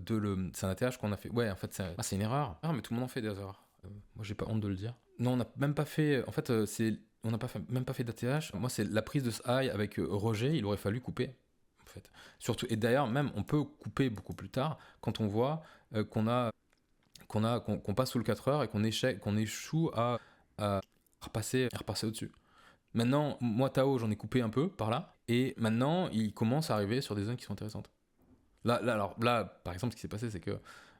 c'est un ATH qu'on a fait. Ouais, en fait, c'est une erreur. Ah, mais tout le monde en fait des erreurs. Moi, j'ai pas honte de le dire. Non, on n'a même pas fait. En fait, on n'a même pas fait d'ATH. Moi, c'est la prise de ce high avec Roger, il aurait fallu couper. En fait. Surtout, et d'ailleurs, même, on peut couper beaucoup plus tard quand on voit qu'on passe sous le 4 heures et qu'on échoue à repasser au-dessus. Maintenant, moi, Tao, j'en ai coupé un peu par là, et maintenant, il commence à arriver sur des zones qui sont intéressantes. Là, par exemple, ce qui s'est passé, c'est que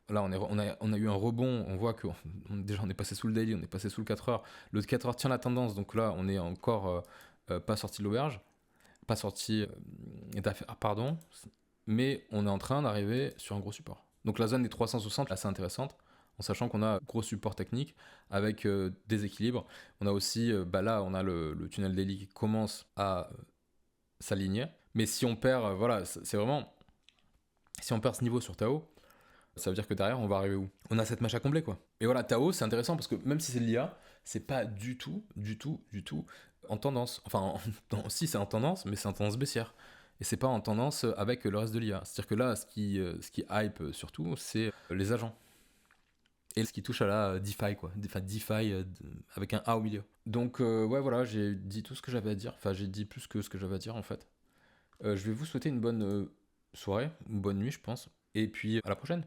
là, on a eu un rebond, on voit que déjà, on est passé sous le daily, on est passé sous le 4 heures. Le 4 heures tient la tendance, donc là, on est encore pas sorti de l'auberge, pas sorti d'affaires, pardon, mais on est en train d'arriver sur un gros support. Donc la zone des 360 est assez intéressante, en sachant qu'on a un gros support technique avec des équilibres. On a aussi, là, on a le tunnel daily qui commence à s'aligner. Mais si on perd, voilà, c'est vraiment... Si on perd ce niveau sur Tao, ça veut dire que derrière, on va arriver où? On a cette match à combler, quoi. Et voilà, Tao, c'est intéressant parce que même si c'est de l'IA, c'est pas du tout en tendance. Enfin, si, c'est en tendance, mais c'est en tendance baissière. Et c'est pas en tendance avec le reste de l'IA. C'est-à-dire que là, ce qui hype surtout, c'est les agents. Et ce qui touche à la DeFi, quoi. DeFi avec un A au milieu. Donc, ouais, voilà, j'ai dit tout ce que j'avais à dire. Enfin, j'ai dit plus que ce que j'avais à dire, en fait. Je vais vous souhaiter une bonne soirée, une bonne nuit, je pense. Et puis, à la prochaine.